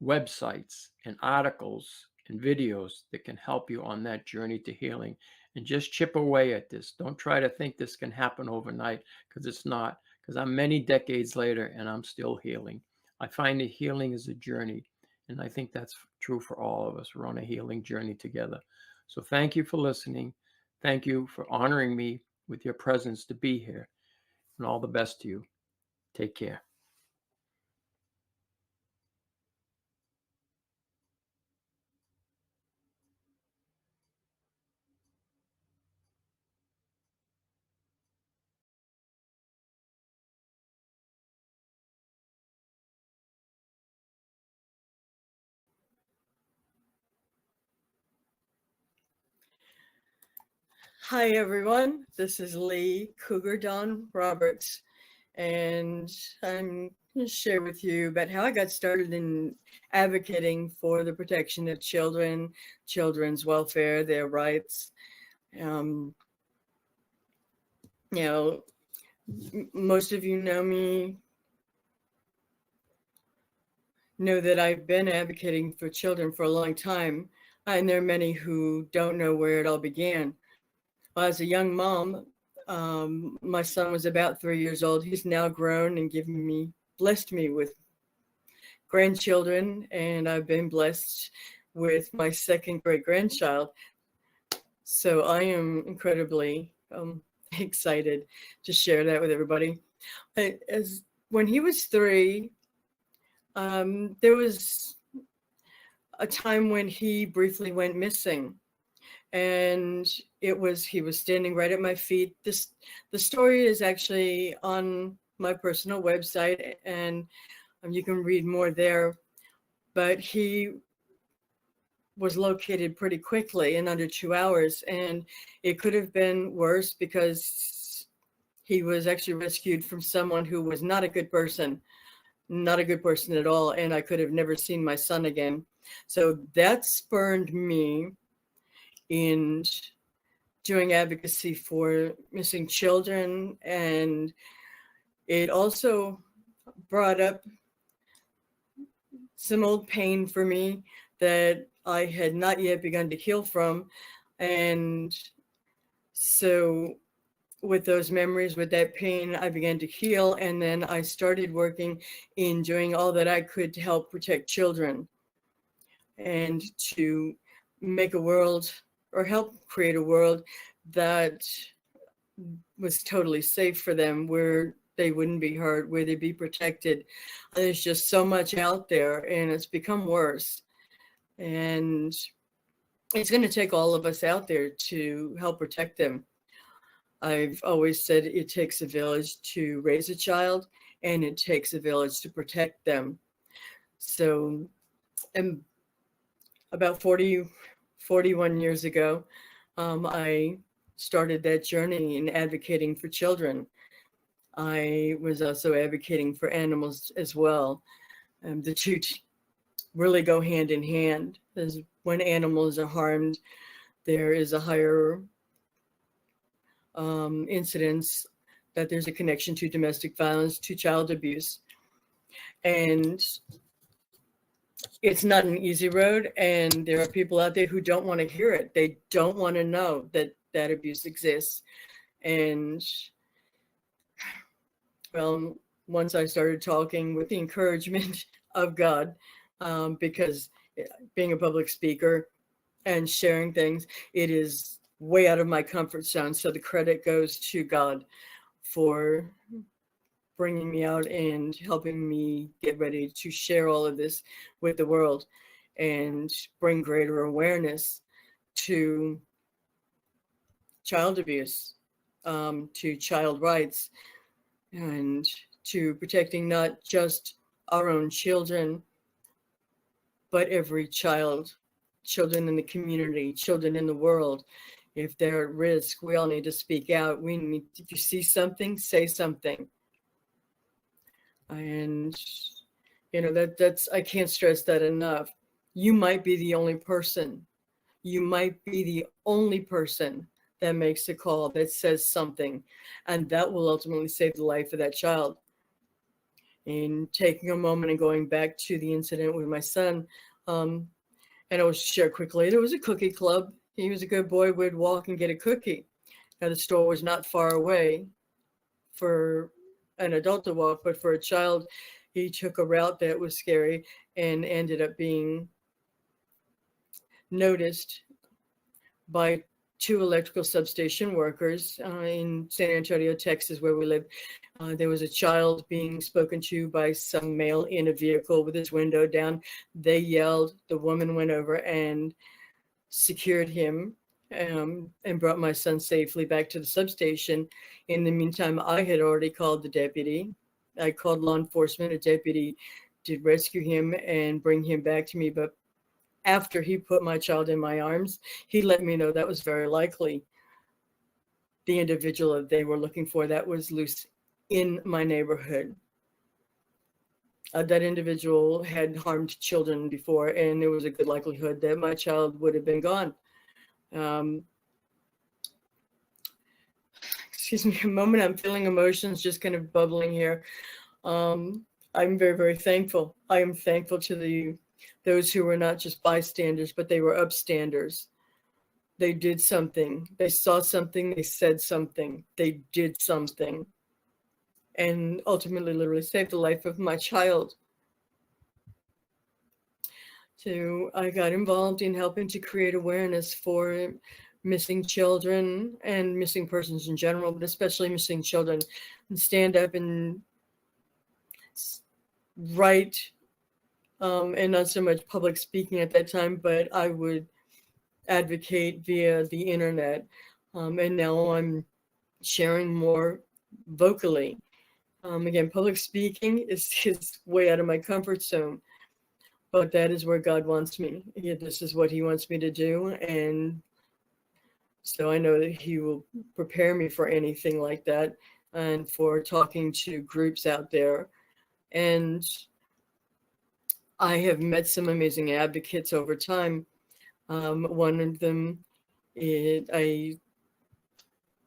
websites and articles and videos that can help you on that journey to healing. And just chip away at this. Don't try to think this can happen overnight, because it's not. Because I'm many decades later and I'm still healing. I find that healing is a journey. And I think that's true for all of us. We're on a healing journey together. So thank you for listening. Thank you for honoring me with your presence to be here. And all the best to you. Take care. Hi, everyone. This is Lee Cougardawn Roberts, and I'm going to share with you about how I got started in advocating for the protection of children, children's welfare, their rights. You know, most of you know me, know that I've been advocating for children for a long time, and there are many who don't know where it all began. Well, as a young mom, my son was about 3 years old. He's now grown and blessed me with grandchildren, and I've been blessed with my second great grandchild. So I am incredibly excited to share that with everybody. When he was 3, there was a time when he briefly went missing. And he was standing right at my feet. The story is actually on my personal website, and you can read more there. But he was located pretty quickly in under 2 hours, and it could have been worse because he was actually rescued from someone who was not a good person at all, and I could have never seen my son again. So that spurred me in doing advocacy for missing children, and it also brought up some old pain for me that I had not yet begun to heal from. And so with those memories, with that pain, I began to heal, and then I started working in doing all that I could to help protect children and to make a world, or help create a world that was totally safe for them, where they wouldn't be hurt, where they'd be protected. There's just so much out there, and it's become worse. And it's going to take all of us out there to help protect them. I've always said it takes a village to raise a child, and it takes a village to protect them. So, and about 41 years ago, I started that journey in advocating for children. I was also advocating for animals as well. The two really go hand in hand. As when animals are harmed, there is a higher incidence that there's a connection to domestic violence, to child abuse. And it's not an easy road. And there are people out there who don't want to hear it. They don't want to know that that abuse exists. And well, once I started talking with the encouragement of God, because being a public speaker and sharing things, it is way out of my comfort zone. So the credit goes to God for bringing me out and helping me get ready to share all of this with the world and bring greater awareness to child abuse, to child rights, and to protecting not just our own children, but every child, children in the community, children in the world. If they're at risk, we all need to speak out. We need, if you see something, say something. And, you know, that's, I can't stress that enough. You might be the only person. You might be the only person that makes a call, that says something, and that will ultimately save the life of that child. In taking a moment and going back to the incident with my son, and I will share quickly, there was a cookie club. He was a good boy, would walk and get a cookie. Now the store was not far away for an adult to walk, but for a child, he took a route that was scary and ended up being noticed by two electrical substation workers in San Antonio, Texas, where we live. There was a child being spoken to by some male in a vehicle with his window down. They yelled. The woman went over and secured him and brought my son safely back to the substation. In the meantime, I had already called the deputy. I called law enforcement. A deputy did rescue him and bring him back to me. But after he put my child in my arms, he let me know that was very likely the individual that they were looking for that was loose in my neighborhood. That individual had harmed children before, and there was a good likelihood that my child would have been gone. Excuse me a moment, I'm feeling emotions just kind of bubbling here. I'm very, very thankful. I am thankful to those who were not just bystanders, but they were upstanders. They did something. They saw something. They said something. They did something. And ultimately, literally saved the life of my child. So I got involved in helping to create awareness for missing children and missing persons in general, but especially missing children, and stand up and write, and not so much public speaking at that time, but I would advocate via the internet. And now I'm sharing more vocally. Again, public speaking is way out of my comfort zone, but that is where God wants me. Yeah, this is what he wants me to do. And so I know that he will prepare me for anything like that and for talking to groups out there. And I have met some amazing advocates over time. One of them, I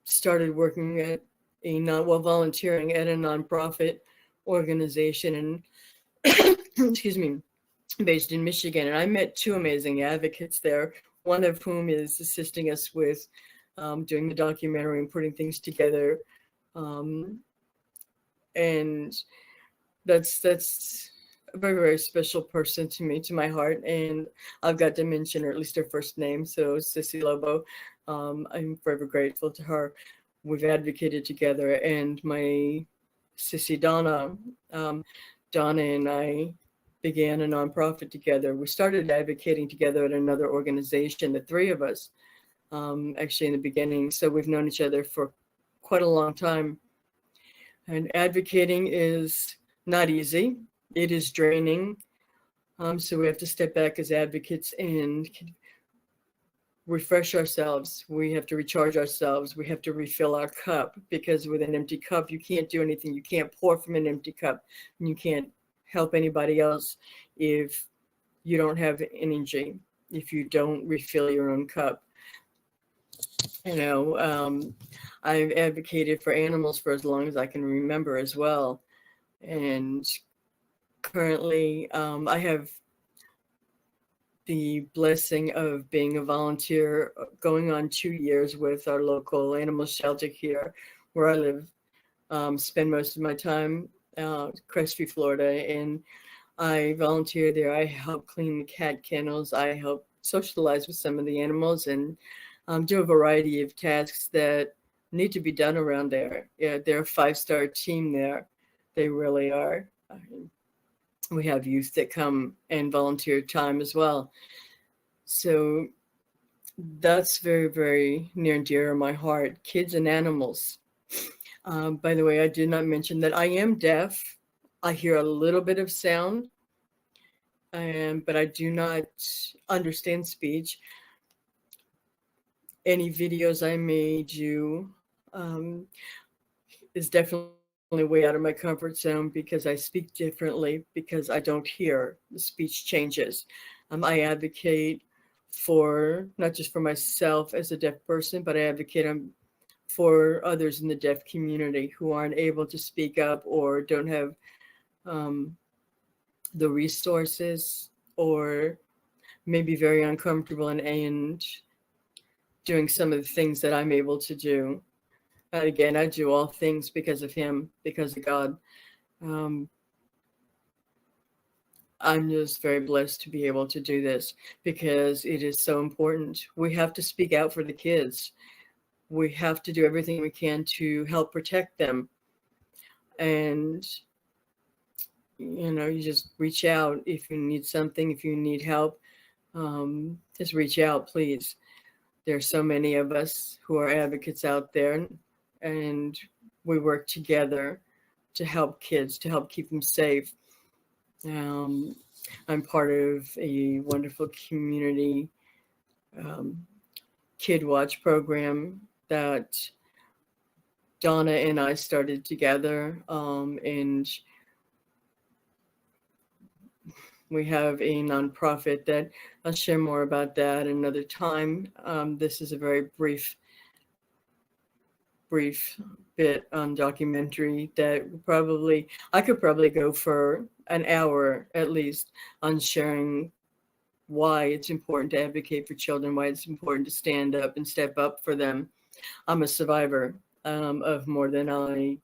started working at volunteering at a nonprofit organization, and excuse me, based in Michigan. And I met two amazing advocates there, one of whom is assisting us with doing the documentary and putting things together. And that's a very, very special person to me, to my heart. And I've got to mention, or at least her first name. So Sissy Lobo, I'm forever grateful to her. We've advocated together, and my sissy Donna, Donna and I began a nonprofit together. We started advocating together at another organization, the three of us, actually in the beginning. So we've known each other for quite a long time. And advocating is not easy. It is draining. So we have to step back as advocates and refresh ourselves. We have to recharge ourselves. We have to refill our cup, because with an empty cup, you can't do anything. You can't pour from an empty cup, and you can't help anybody else if you don't have energy, if you don't refill your own cup. I've advocated for animals for as long as I can remember as well. And currently, I have the blessing of being a volunteer going on 2 years with our local animal shelter here where I live, spend most of my time, Crestview, Florida, and I volunteer there. I help clean the cat kennels. I help socialize with some of the animals and do a variety of tasks that need to be done around there. Yeah, they're a 5-star team there. They really are. We have youth that come and volunteer time as well. So that's very, very near and dear to my heart, kids and animals. By the way, I did not mention that I am deaf. I hear a little bit of sound, but I do not understand speech. Any videos I may do is definitely way out of my comfort zone because I speak differently, because I don't hear. The speech changes. I advocate for, not just for myself as a deaf person, but I advocate for others in the deaf community who aren't able to speak up or don't have the resources, or maybe very uncomfortable and doing some of the things that I'm able to do. And again, I do all things because of him, because of God. I'm just very blessed to be able to do this because it is so important. We have to speak out for the kids. We have to do everything we can to help protect them. And, you just reach out if you need something, if you need help, just reach out, please. There's so many of us who are advocates out there, and we work together to help kids, to help keep them safe. I'm part of a wonderful community kid watch program that Donna and I started together, and we have a nonprofit that I'll share more about that another time. This is a very brief bit on documentary that I could probably go for an hour at least on sharing why it's important to advocate for children, why it's important to stand up and step up for them. I'm a survivor of more than I,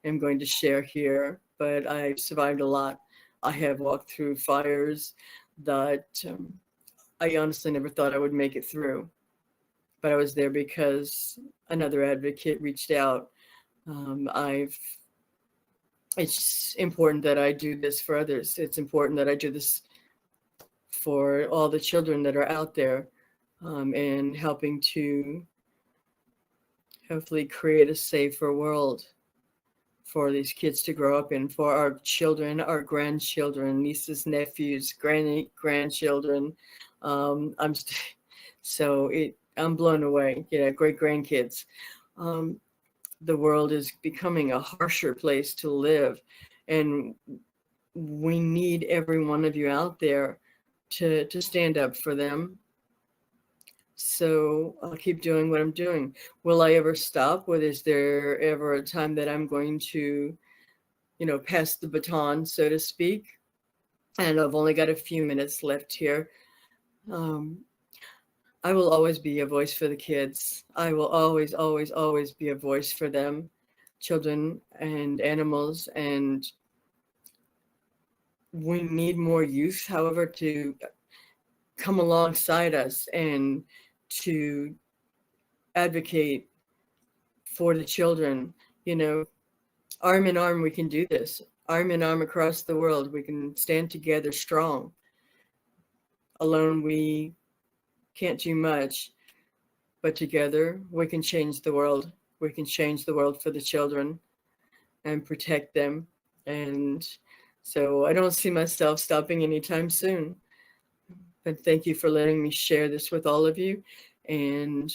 am going to share here, but I've survived a lot. I have walked through fires that I honestly never thought I would make it through, but I was there because another advocate reached out. It's important that I do this for others. It's important that I do this for all the children that are out there, and helping to hopefully create a safer world for these kids to grow up in, for our children, our grandchildren, nieces, nephews, grandchildren. I'm blown away. Great grandkids. The world is becoming a harsher place to live, and we need every one of you out there to stand up for them. So I'll keep doing what I'm doing. Will I ever stop? Is there ever a time that I'm going to, pass the baton, so to speak? And I've only got a few minutes left here. I will always be a voice for the kids. I will always, always, always be a voice for them, children and animals. And we need more youth, however, to come alongside us and to advocate for the children. Arm in arm, we can do this. arm in arm across the world. We can stand together strong. Alone, we can't do much, but together we can change the world. We can change the world for the children and protect them. And so I don't see myself stopping anytime soon. But thank you for letting me share this with all of you, and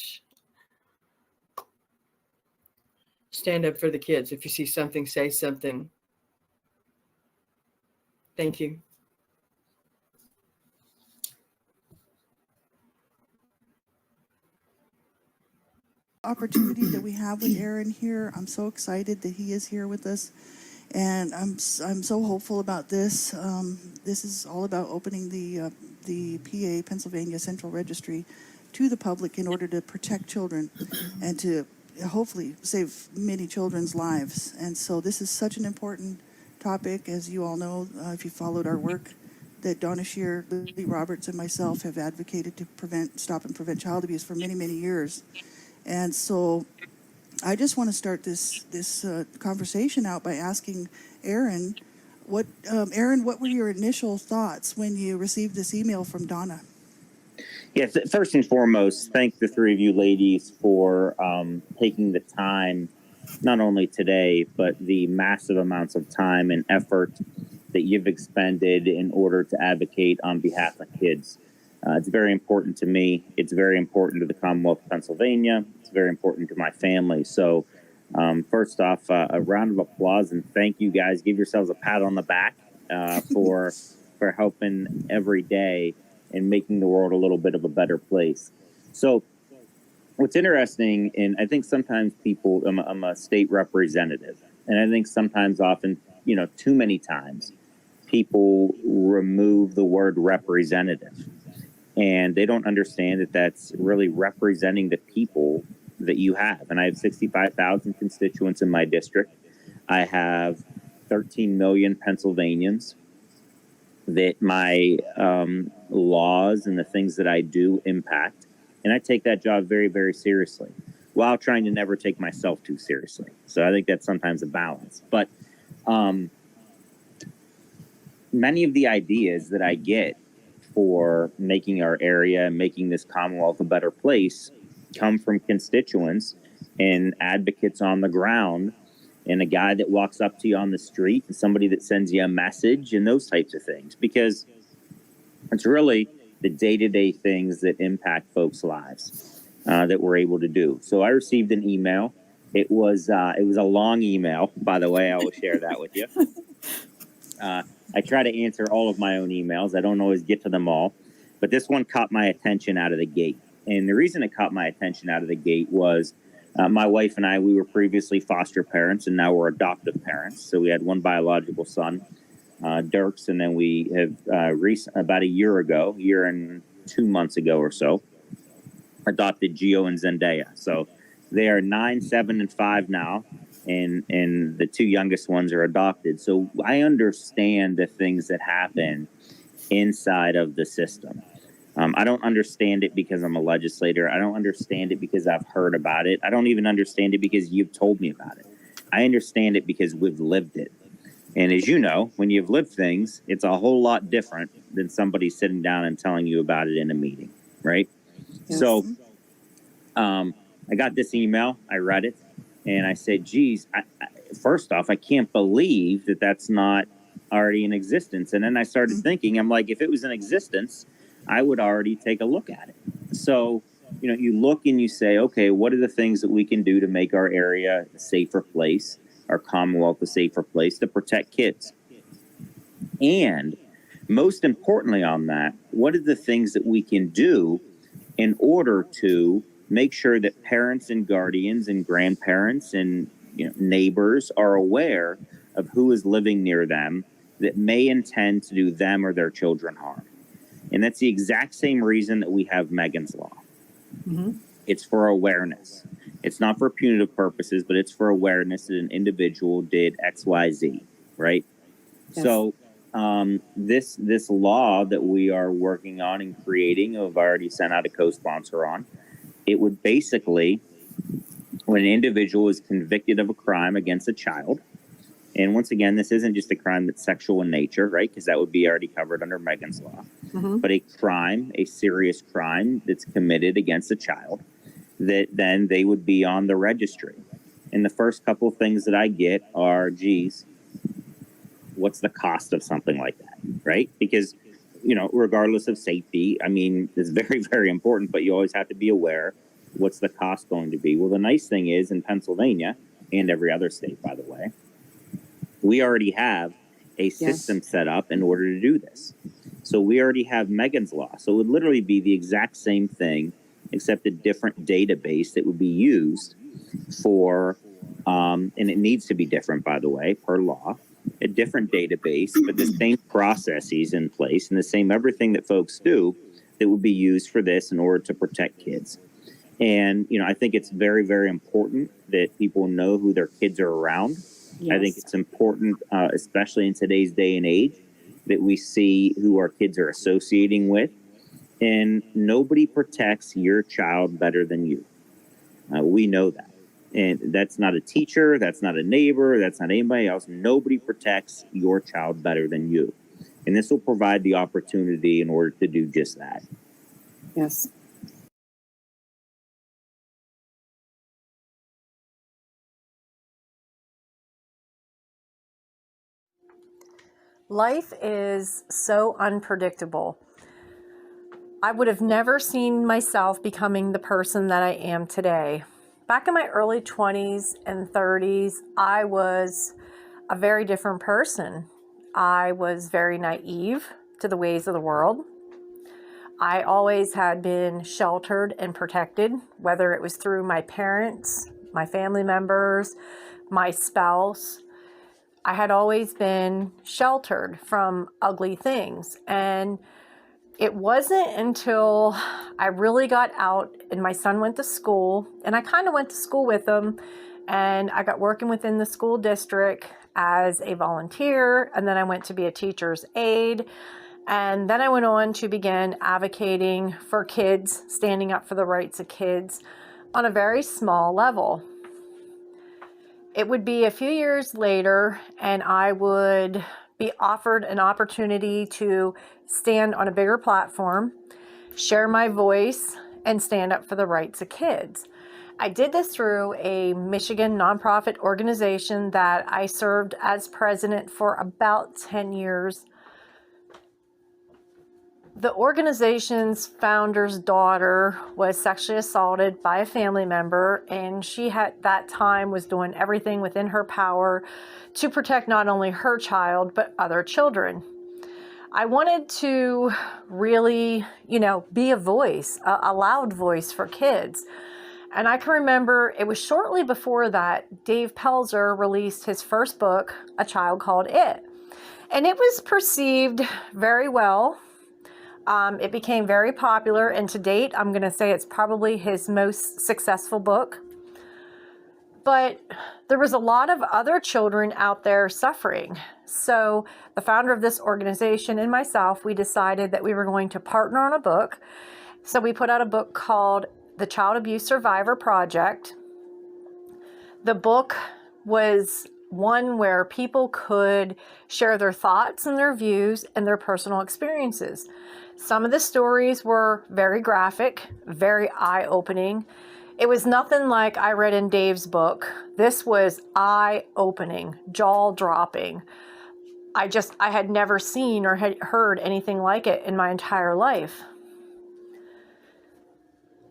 stand up for the kids. If you see something, say something. Thank you. Opportunity that we have with Aaron here. I'm so excited that he is here with us, and I'm so hopeful about this. This is all about opening the PA Pennsylvania Central Registry to the public in order to protect children and to hopefully save many children's lives. And so this is such an important topic, as you all know, if you followed our work, that Donna Kshir, Lily Roberts, and myself have advocated to stop and prevent child abuse for many, many years. And so I just want to start this conversation out by asking Aaron, what were your initial thoughts when you received this email from Donna? Yes, first and foremost, thank the three of you ladies for taking the time, not only today, but the massive amounts of time and effort that you've expended in order to advocate on behalf of kids. It's very important to me. It's very important to the Commonwealth of Pennsylvania. It's very important to my family. So first off, a round of applause and thank you guys. Give yourselves a pat on the back for helping every day and making the world a little bit of a better place. So what's interesting, and I think sometimes people, I'm a state representative, and I think sometimes often, too many times, people remove the word representative. And they don't understand that that's really representing the people that you have. And I have 65,000 constituents in my district. I have 13 million Pennsylvanians that my laws and the things that I do impact. And I take that job very, very seriously, while trying to never take myself too seriously. So I think that's sometimes a balance. But many of the ideas that I get for making our area and making this Commonwealth a better place come from constituents and advocates on the ground, and a guy that walks up to you on the street and somebody that sends you a message and those types of things, because it's really the day-to-day things that impact folks' lives that we're able to do. So I received an email. It was a long email, by the way. I will share that with you. I try to answer all of my own emails. I don't always get to them all, but this one caught my attention out of the gate. And the reason it caught my attention out of the gate was my wife and I, we were previously foster parents, and now we're adoptive parents. So we had one biological son, Dirks, and then we have about a year and 2 months ago or so, adopted Gio and Zendaya. So they are 9, 7, and 5 now. And the two youngest ones are adopted. So I understand the things that happen inside of the system. I don't understand it because I'm a legislator. I don't understand it because I've heard about it. I don't even understand it because you've told me about it. I understand it because we've lived it. And as you know, when you've lived things, it's a whole lot different than somebody sitting down and telling you about it in a meeting, right? Yes. So I got this email. I read it. And I said, geez, first off, I can't believe that that's not already in existence. And then I started thinking, I'm like, if it was in existence, I would already take a look at it. So, you look and you say, okay, what are the things that we can do to make our area a safer place, our Commonwealth a safer place to protect kids? And most importantly on that, what are the things that we can do in order to make sure that parents and guardians and grandparents and neighbors are aware of who is living near them that may intend to do them or their children harm. And that's the exact same reason that we have Megan's Law. Mm-hmm. It's for awareness. It's not for punitive purposes, but it's for awareness that an individual did X, Y, Z, right? Yes. So this law that we are working on and creating, I've already sent out a co-sponsor on, it would basically, when an individual is convicted of a crime against a child, And once again, this isn't just a crime that's sexual in nature, right? Because that would be already covered under Megan's law. But a crime, a serious crime that's committed against a child, that then they would be on the registry. And the first couple of things that I get are, geez, what's the cost of something like that, right? Because, you know, regardless of safety, I mean, it's very, very important, but you always have to be aware, what's the cost going to be? Well, the nice thing is in Pennsylvania, and every other state, by the way, we already have a system set up in order to do this. So we already have Megan's law. So it would literally be the exact same thing, except a different database that would be used for, and it needs to be different, by the way, per law, a different database, but the same processes in place and the same everything that folks do that would be used for this in order to protect kids. And, you know, I think it's very, very important that people know who their kids are around. I think it's important, especially in today's day and age, that we see who our kids are associating with. And nobody protects your child better than you. We know that. And that's not a teacher, that's not a neighbor, that's not anybody else. Nobody protects your child better than you. And this will provide the opportunity in order to do just that. Yes. Life is so unpredictable. I would have never seen myself becoming the person that I am today. Back in my early 20s and 30s, I was a very different person. I was very naive to the ways of the world. I always had been sheltered and protected, whether it was through my parents, my family members, my spouse. I had always been sheltered from ugly things. And it wasn't until I really got out and my son went to school, and I kind of went to school with him, and I got working within the school district as a volunteer, and then I went to be a teacher's aide, and then I went on to begin advocating for kids, standing up for the rights of kids on a very small level. It would be a few years later, and I would be offered an opportunity to stand on a bigger platform, share my voice, and stand up for the rights of kids. I did this through a Michigan nonprofit organization that I served as president for about 10 years. The organization's founder's daughter was sexually assaulted by a family member, and she at that time was doing everything within her power to protect not only her child, but other children. I wanted to really, be a voice, a loud voice for kids. And I can remember it was shortly before that Dave Pelzer released his first book, A Child Called It. And it was perceived very well. It became very popular, and to date, I'm going to say it's probably his most successful book. But there was a lot of other children out there suffering. So the founder of this organization and myself, we decided that we were going to partner on a book. So we put out a book called The Child Abuse Survivor Project. The book was one where people could share their thoughts and their views and their personal experiences. Some of the stories were very graphic, very eye-opening. It was nothing like I read in Dave's book. This was eye-opening, jaw-dropping. I had never seen or had heard anything like it in my entire life.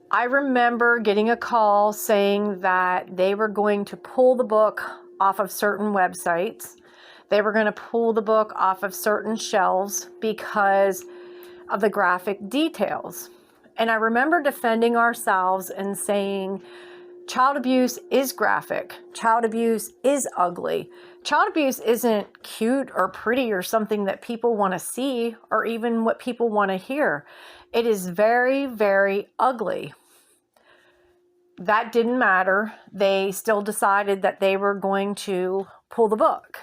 I remember getting a call saying that they were going to pull the book off of certain websites. They were going to pull the book off of certain shelves because of the graphic details. And I remember defending ourselves and saying, child abuse is graphic. Child abuse is ugly. Child abuse isn't cute or pretty or something that people want to see or even what people want to hear. It is very, very ugly. That didn't matter. They still decided that they were going to pull the book.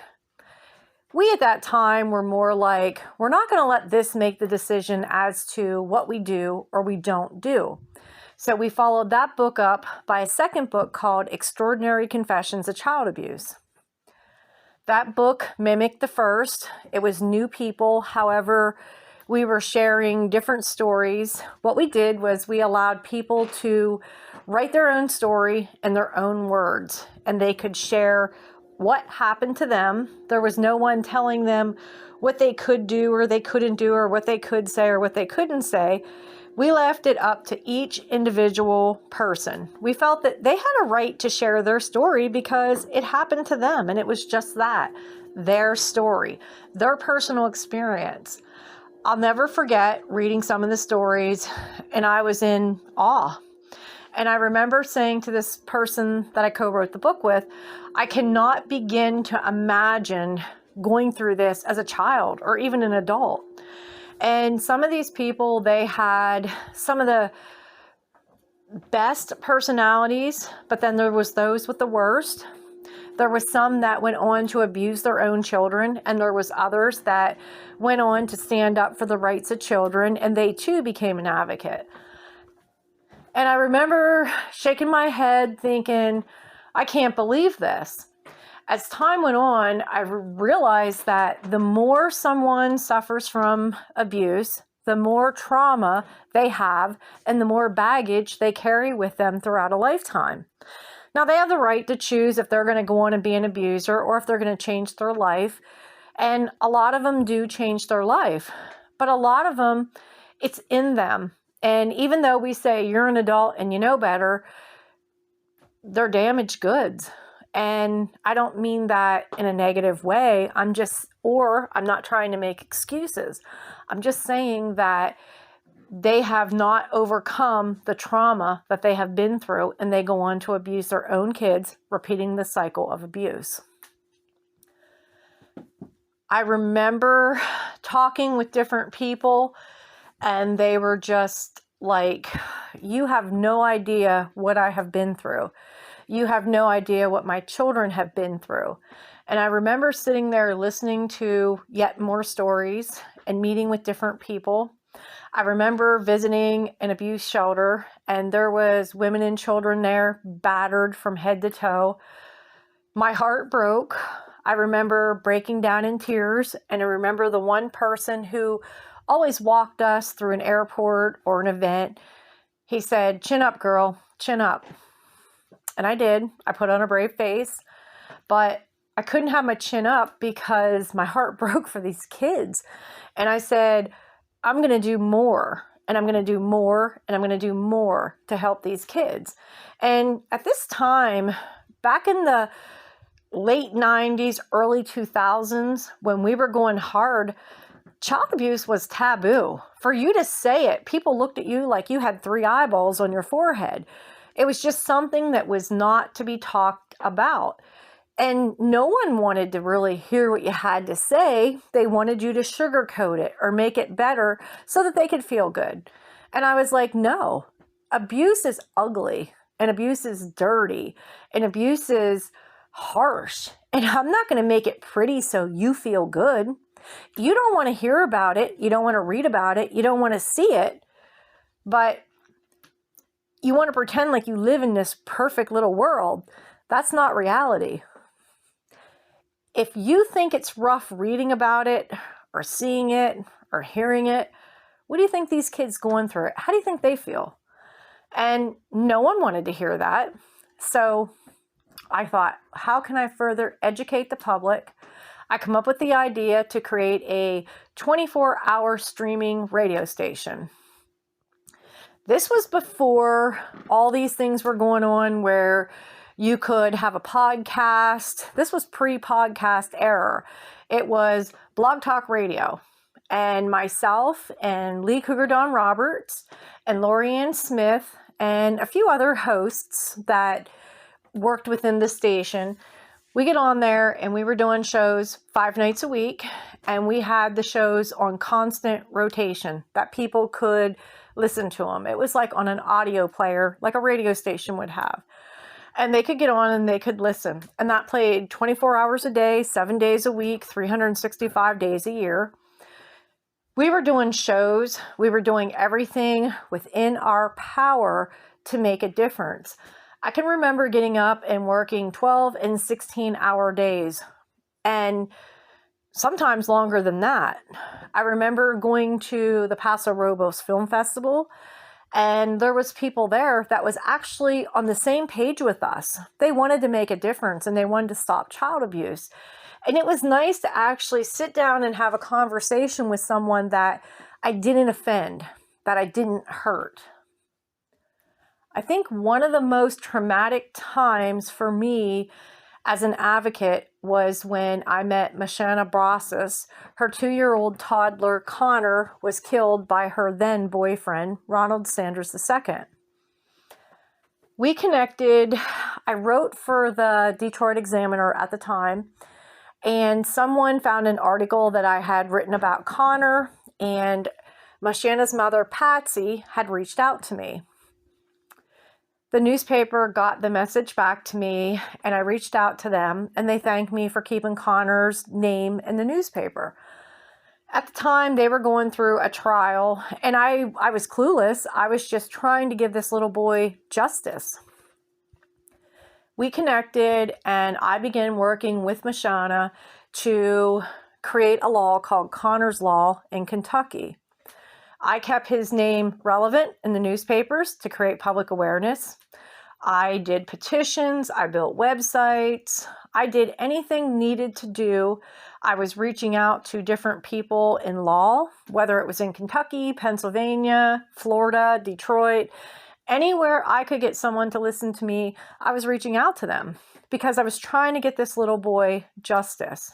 We at that time were more like, we're not going to let this make the decision as to what we do or we don't do. So we followed that book up by a second book called Extraordinary Confessions of Child Abuse. That book mimicked the first. It was new people. However, we were sharing different stories. What we did was we allowed people to write their own story in their own words, and they could share what happened to them. There was no one telling them what they could do or they couldn't do, or what they could say or what they couldn't say. We left it up to each individual person. We felt that they had a right to share their story because it happened to them, and it was just that, their story, their personal experience. I'll never forget reading some of the stories, and I was in awe. And I remember saying to this person that I co-wrote the book with, I cannot begin to imagine going through this as a child or even an adult. And some of these people, they had some of the best personalities, but then there was those with the worst. There was some that went on to abuse their own children, and there was others that went on to stand up for the rights of children, and they too became an advocate. And I remember shaking my head thinking, I can't believe this. As time went on, I realized that the more someone suffers from abuse, the more trauma they have and the more baggage they carry with them throughout a lifetime. Now, they have the right to choose if they're going to go on and be an abuser or if they're going to change their life. And a lot of them do change their life, but a lot of them, it's in them. And even though we say you're an adult and you know better, they're damaged goods. And I don't mean that in a negative way. I'm not trying to make excuses. I'm just saying that they have not overcome the trauma that they have been through, and they go on to abuse their own kids, repeating the cycle of abuse. I remember talking with different people, and they were just like, you have no idea what I have been through. You have no idea what my children have been through. And I remember sitting there listening to yet more stories and meeting with different people. I remember visiting an abuse shelter, and there was women and children there battered from head to toe. My heart broke. I remember breaking down in tears, and I remember the one person who always walked us through an airport or an event. He said, "Chin up, girl, chin up." And I did. I put on a brave face, but I couldn't have my chin up because my heart broke for these kids. And I said, I'm going to do more, and I'm going to do more, and I'm going to do more to help these kids. And at this time, back in the late 90s, early 2000s, when we were going hard, child abuse was taboo. For you to say it, people looked at you like you had 3 eyeballs on your forehead. It was just something that was not to be talked about. And no one wanted to really hear what you had to say. They wanted you to sugarcoat it or make it better so that they could feel good. And I was like, no, abuse is ugly, and abuse is dirty, and abuse is harsh. And I'm not going to make it pretty so you feel good. You don't want to hear about it. You don't want to read about it. You don't want to see it. But you want to pretend like you live in this perfect little world. That's not reality. If you think it's rough reading about it or seeing it or hearing it, what do you think these kids going through it? How do you think they feel? And no one wanted to hear that. So I thought, how can I further educate the public? I come up with the idea to create a 24-hour streaming radio station. This was before all these things were going on where you could have a podcast. This was pre-podcast era. It was Blog Talk Radio. And myself and Lee Cougardawn Roberts and Laurie Ann Smith and a few other hosts that worked within the station, we get on there and we were doing shows 5 nights a week. And we had the shows on constant rotation that people could listen to them. It was like on an audio player, like a radio station would have. And they could get on and they could listen. And that played 24 hours a day, 7 days a week, 365 days a year. We were doing shows. We were doing everything within our power to make a difference. I can remember getting up and working 12 and 16-hour days and sometimes longer than that. I remember going to the Paso Robles Film Festival, and there was people there that was actually on the same page with us. They wanted to make a difference and they wanted to stop child abuse. And it was nice to actually sit down and have a conversation with someone that I didn't offend, that I didn't hurt. I think one of the most traumatic times for me as an advocate was when I met Mashana Brasas. Her 2-year-old toddler, Connor, was killed by her then boyfriend, Ronald Sanders II. We connected. I wrote for the Detroit Examiner at the time, and someone found an article that I had written about Connor, and Mashana's mother, Patsy, had reached out to me. The newspaper got the message back to me, and I reached out to them, and they thanked me for keeping Connor's name in the newspaper. At the time, they were going through a trial, and I was clueless. I was just trying to give this little boy justice. We connected, and I began working with Mashana to create a law called Connor's Law in Kentucky. I kept his name relevant in the newspapers to create public awareness. I did petitions, I built websites, I did anything needed to do. I was reaching out to different people in law, whether it was in Kentucky, Pennsylvania, Florida, Detroit, anywhere I could get someone to listen to me, I was reaching out to them because I was trying to get this little boy justice.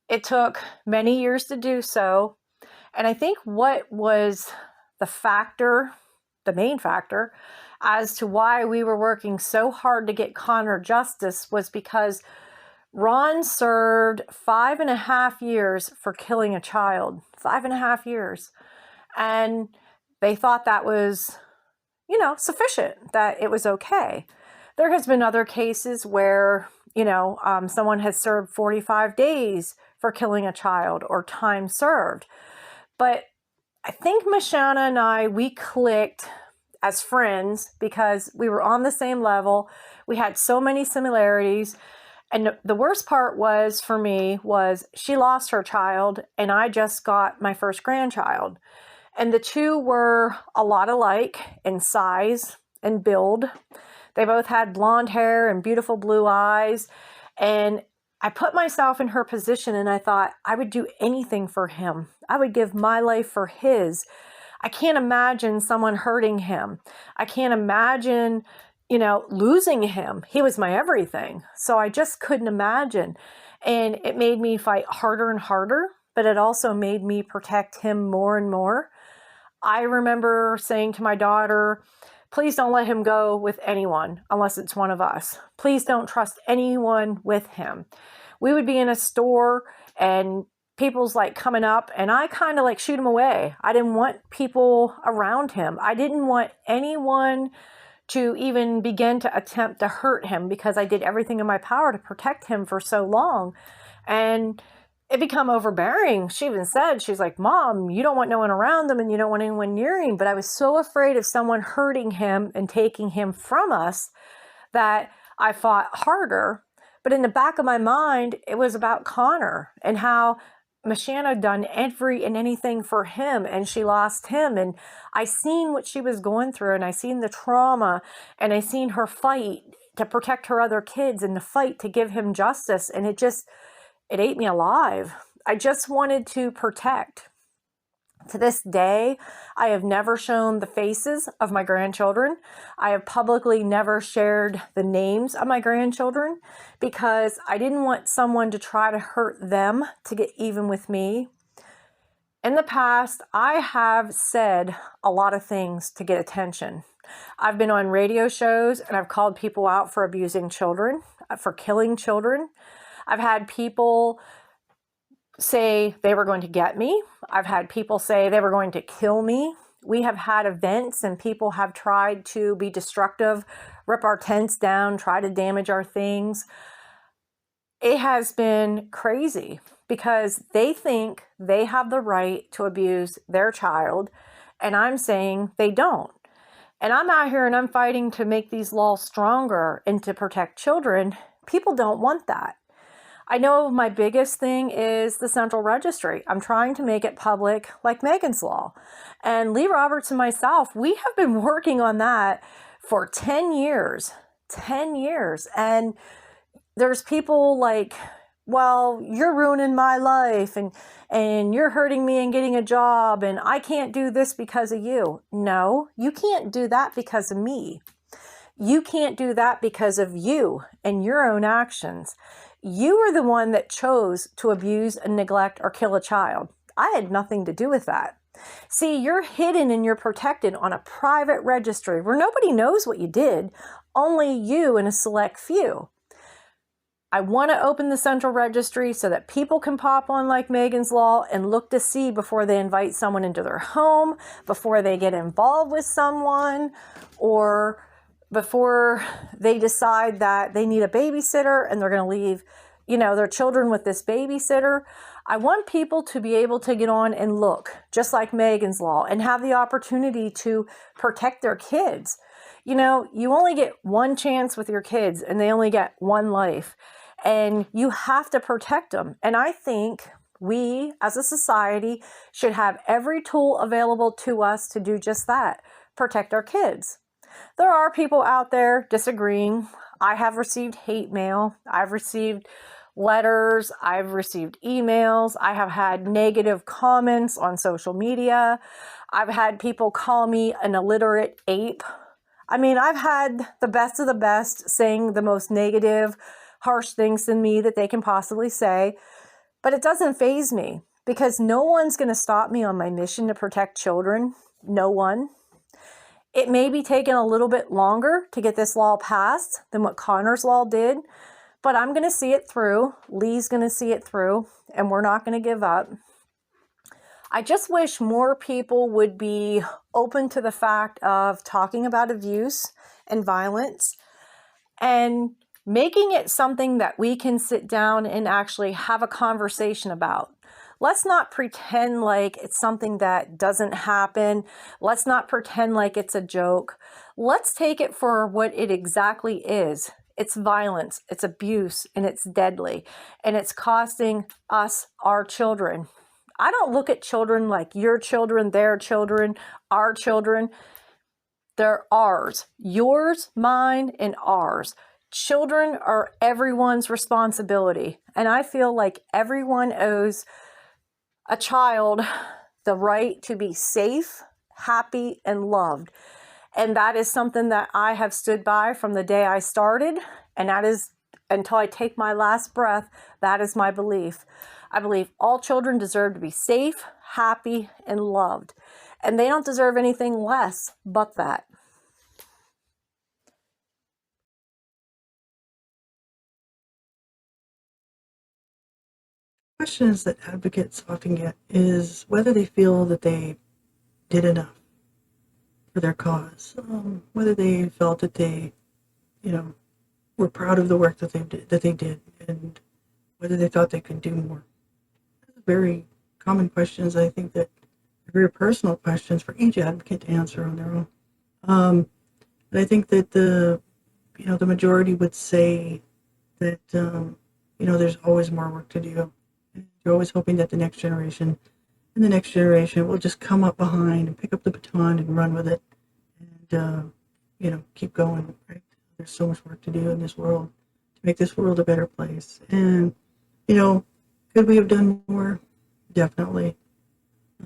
It took many years to do so. And I think what was the main factor as to why we were working so hard to get Connor justice was because Ron served 5.5 years for killing a child. 5.5 years. And they thought that was, sufficient, that it was okay. There has been other cases where, someone has served 45 days for killing a child or time served. But I think Mashana and we clicked as friends because we were on the same level. We had so many similarities. And the worst part for me was she lost her child and I just got my first grandchild. And the two were a lot alike in size and build. They both had blonde hair and beautiful blue eyes. And I put myself in her position and I thought I would do anything for him. I would give my life for his. I can't imagine someone hurting him. I can't imagine, losing him. He was my everything. So I just couldn't imagine. And it made me fight harder and harder, but it also made me protect him more and more. I remember saying to my daughter, please don't let him go with anyone unless it's one of us. Please don't trust anyone with him. We would be in a store and people's coming up and I kind of shoot them away. I didn't want people around him. I didn't want anyone to even begin to attempt to hurt him because I did everything in my power to protect him for so long. And it became overbearing. She even said, she's like, Mom, you don't want no one around them and you don't want anyone near him. But I was so afraid of someone hurting him and taking him from us that I fought harder. But in the back of my mind, it was about Connor and how Mashana had done every and anything for him and she lost him. And I seen what she was going through and I seen the trauma and I seen her fight to protect her other kids and the fight to give him justice. And it ate me alive. I just wanted to protect. To this day, I have never shown the faces of my grandchildren. I have publicly never shared the names of my grandchildren because I didn't want someone to try to hurt them to get even with me. In the past, I have said a lot of things to get attention. I've been on radio shows and I've called people out for abusing children, for killing children. I've had people say they were going to get me. I've had people say they were going to kill me. We have had events and people have tried to be destructive, rip our tents down, try to damage our things. It has been crazy because they think they have the right to abuse their child, and I'm saying they don't. And I'm out here and I'm fighting to make these laws stronger and to protect children. People don't want that. I know my biggest thing is the central registry. I'm trying to make it public like Megan's Law. And Lee Roberts and myself, we have been working on that for 10 years. 10 years. And there's people like, well, you're ruining my life and you're hurting me and getting a job and I can't do this because of you. No, you can't do that because of me. You can't do that because of you and your own actions. You are the one that chose to abuse and neglect or kill a child. I had nothing to do with that. See, you're hidden and you're protected on a private registry where nobody knows what you did, only you and a select few. I want to open the central registry so that people can pop on like Megan's Law and look to see before they invite someone into their home, before they get involved with someone, or before they decide that they need a babysitter and they're going to leave, their children with this babysitter. I want people to be able to get on and look, just like Megan's Law, and have the opportunity to protect their kids. You only get one chance with your kids and they only get one life. And you have to protect them. And I think we, as a society, should have every tool available to us to do just that, protect our kids. There are people out there disagreeing. I have received hate mail. I've received letters. I've received emails. I have had negative comments on social media. I've had people call me an illiterate ape. I mean, I've had the best of the best saying the most negative, harsh things to me that they can possibly say, but it doesn't faze me because no one's going to stop me on my mission to protect children. No one. It may be taking a little bit longer to get this law passed than what Connor's law did, but I'm going to see it through. Lee's going to see it through, and we're not going to give up. I just wish more people would be open to the fact of talking about abuse and violence and making it something that we can sit down and actually have a conversation about. Let's not pretend like it's something that doesn't happen. Let's not pretend like it's a joke. Let's take it for what it exactly is. It's violence, it's abuse, and it's deadly, and it's costing us our children. I don't look at children like your children, their children, our children. They're ours, yours, mine, and ours. Children are everyone's responsibility. And I feel like everyone owes a child the right to be safe, happy, and loved. And that is something that I have stood by from the day I started. And that is until I take my last breath. That is my belief. I believe all children deserve to be safe, happy, and loved. And they don't deserve anything less but that. Questions that advocates often get is whether they feel that they did enough for their cause, whether they felt that they, were proud of the work that they did, and whether they thought they could do more. Very common questions. I think that are very personal questions for each advocate to answer on their own. And I think that the majority would say that there's always more work to do. You're always hoping that the next generation and the next generation will just come up behind and pick up the baton and run with it and, keep going, right? There's so much work to do in this world to make this world a better place. And, could we have done more? Definitely.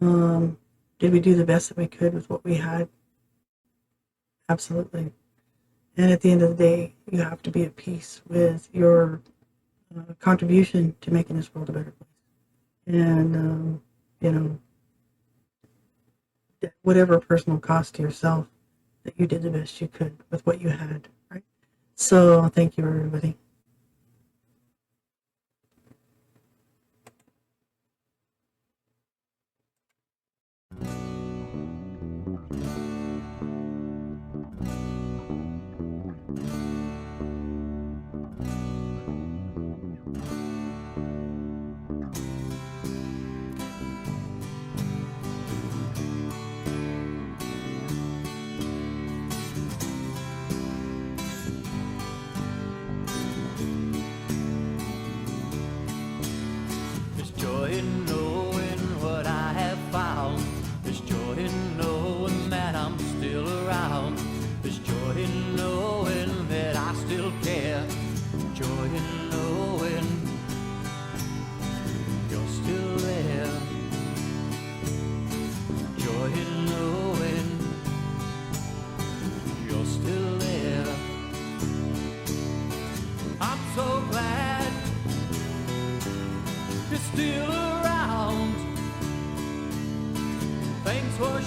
Did we do the best that we could with what we had? Absolutely. And at the end of the day, you have to be at peace with your contribution to making this world a better place. And, whatever personal cost to yourself, that you did the best you could with what you had, right? So thank you, everybody.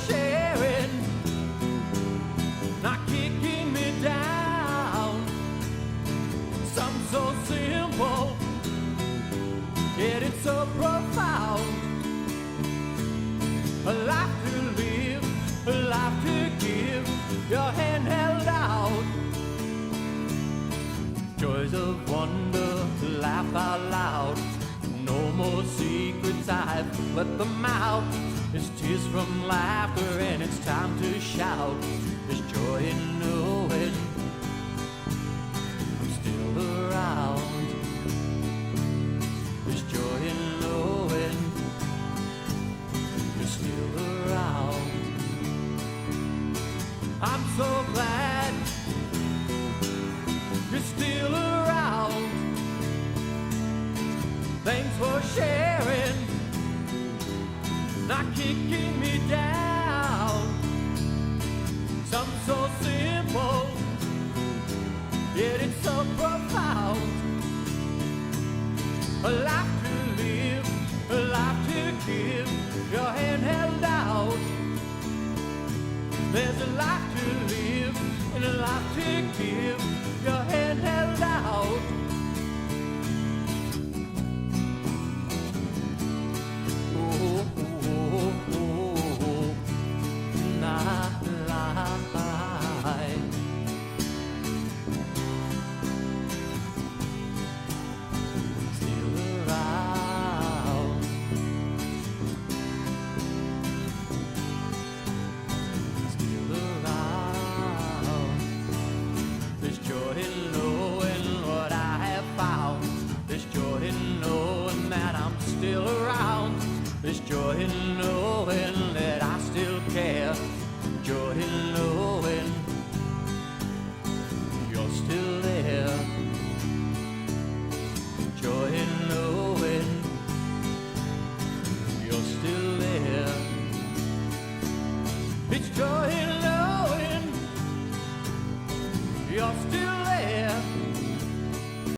sharing, not kicking me down. Some so simple, yet it's so profound. A life to live, a life to give, your hand held out. Joys of wonder, laugh out loud. No more secrets, I've let them out. It's tears from laughter and it's time to shout. There's joy in knowing I'm still around. There's joy in knowing you're still around. I'm so glad you're still around. Thanks for sharing, not kicking me down. Some so simple, yet it's so profound. A life to live, a life to give, your hand held out. There's a life to live and a life to give, your hand held out. Still around, there's joy in knowing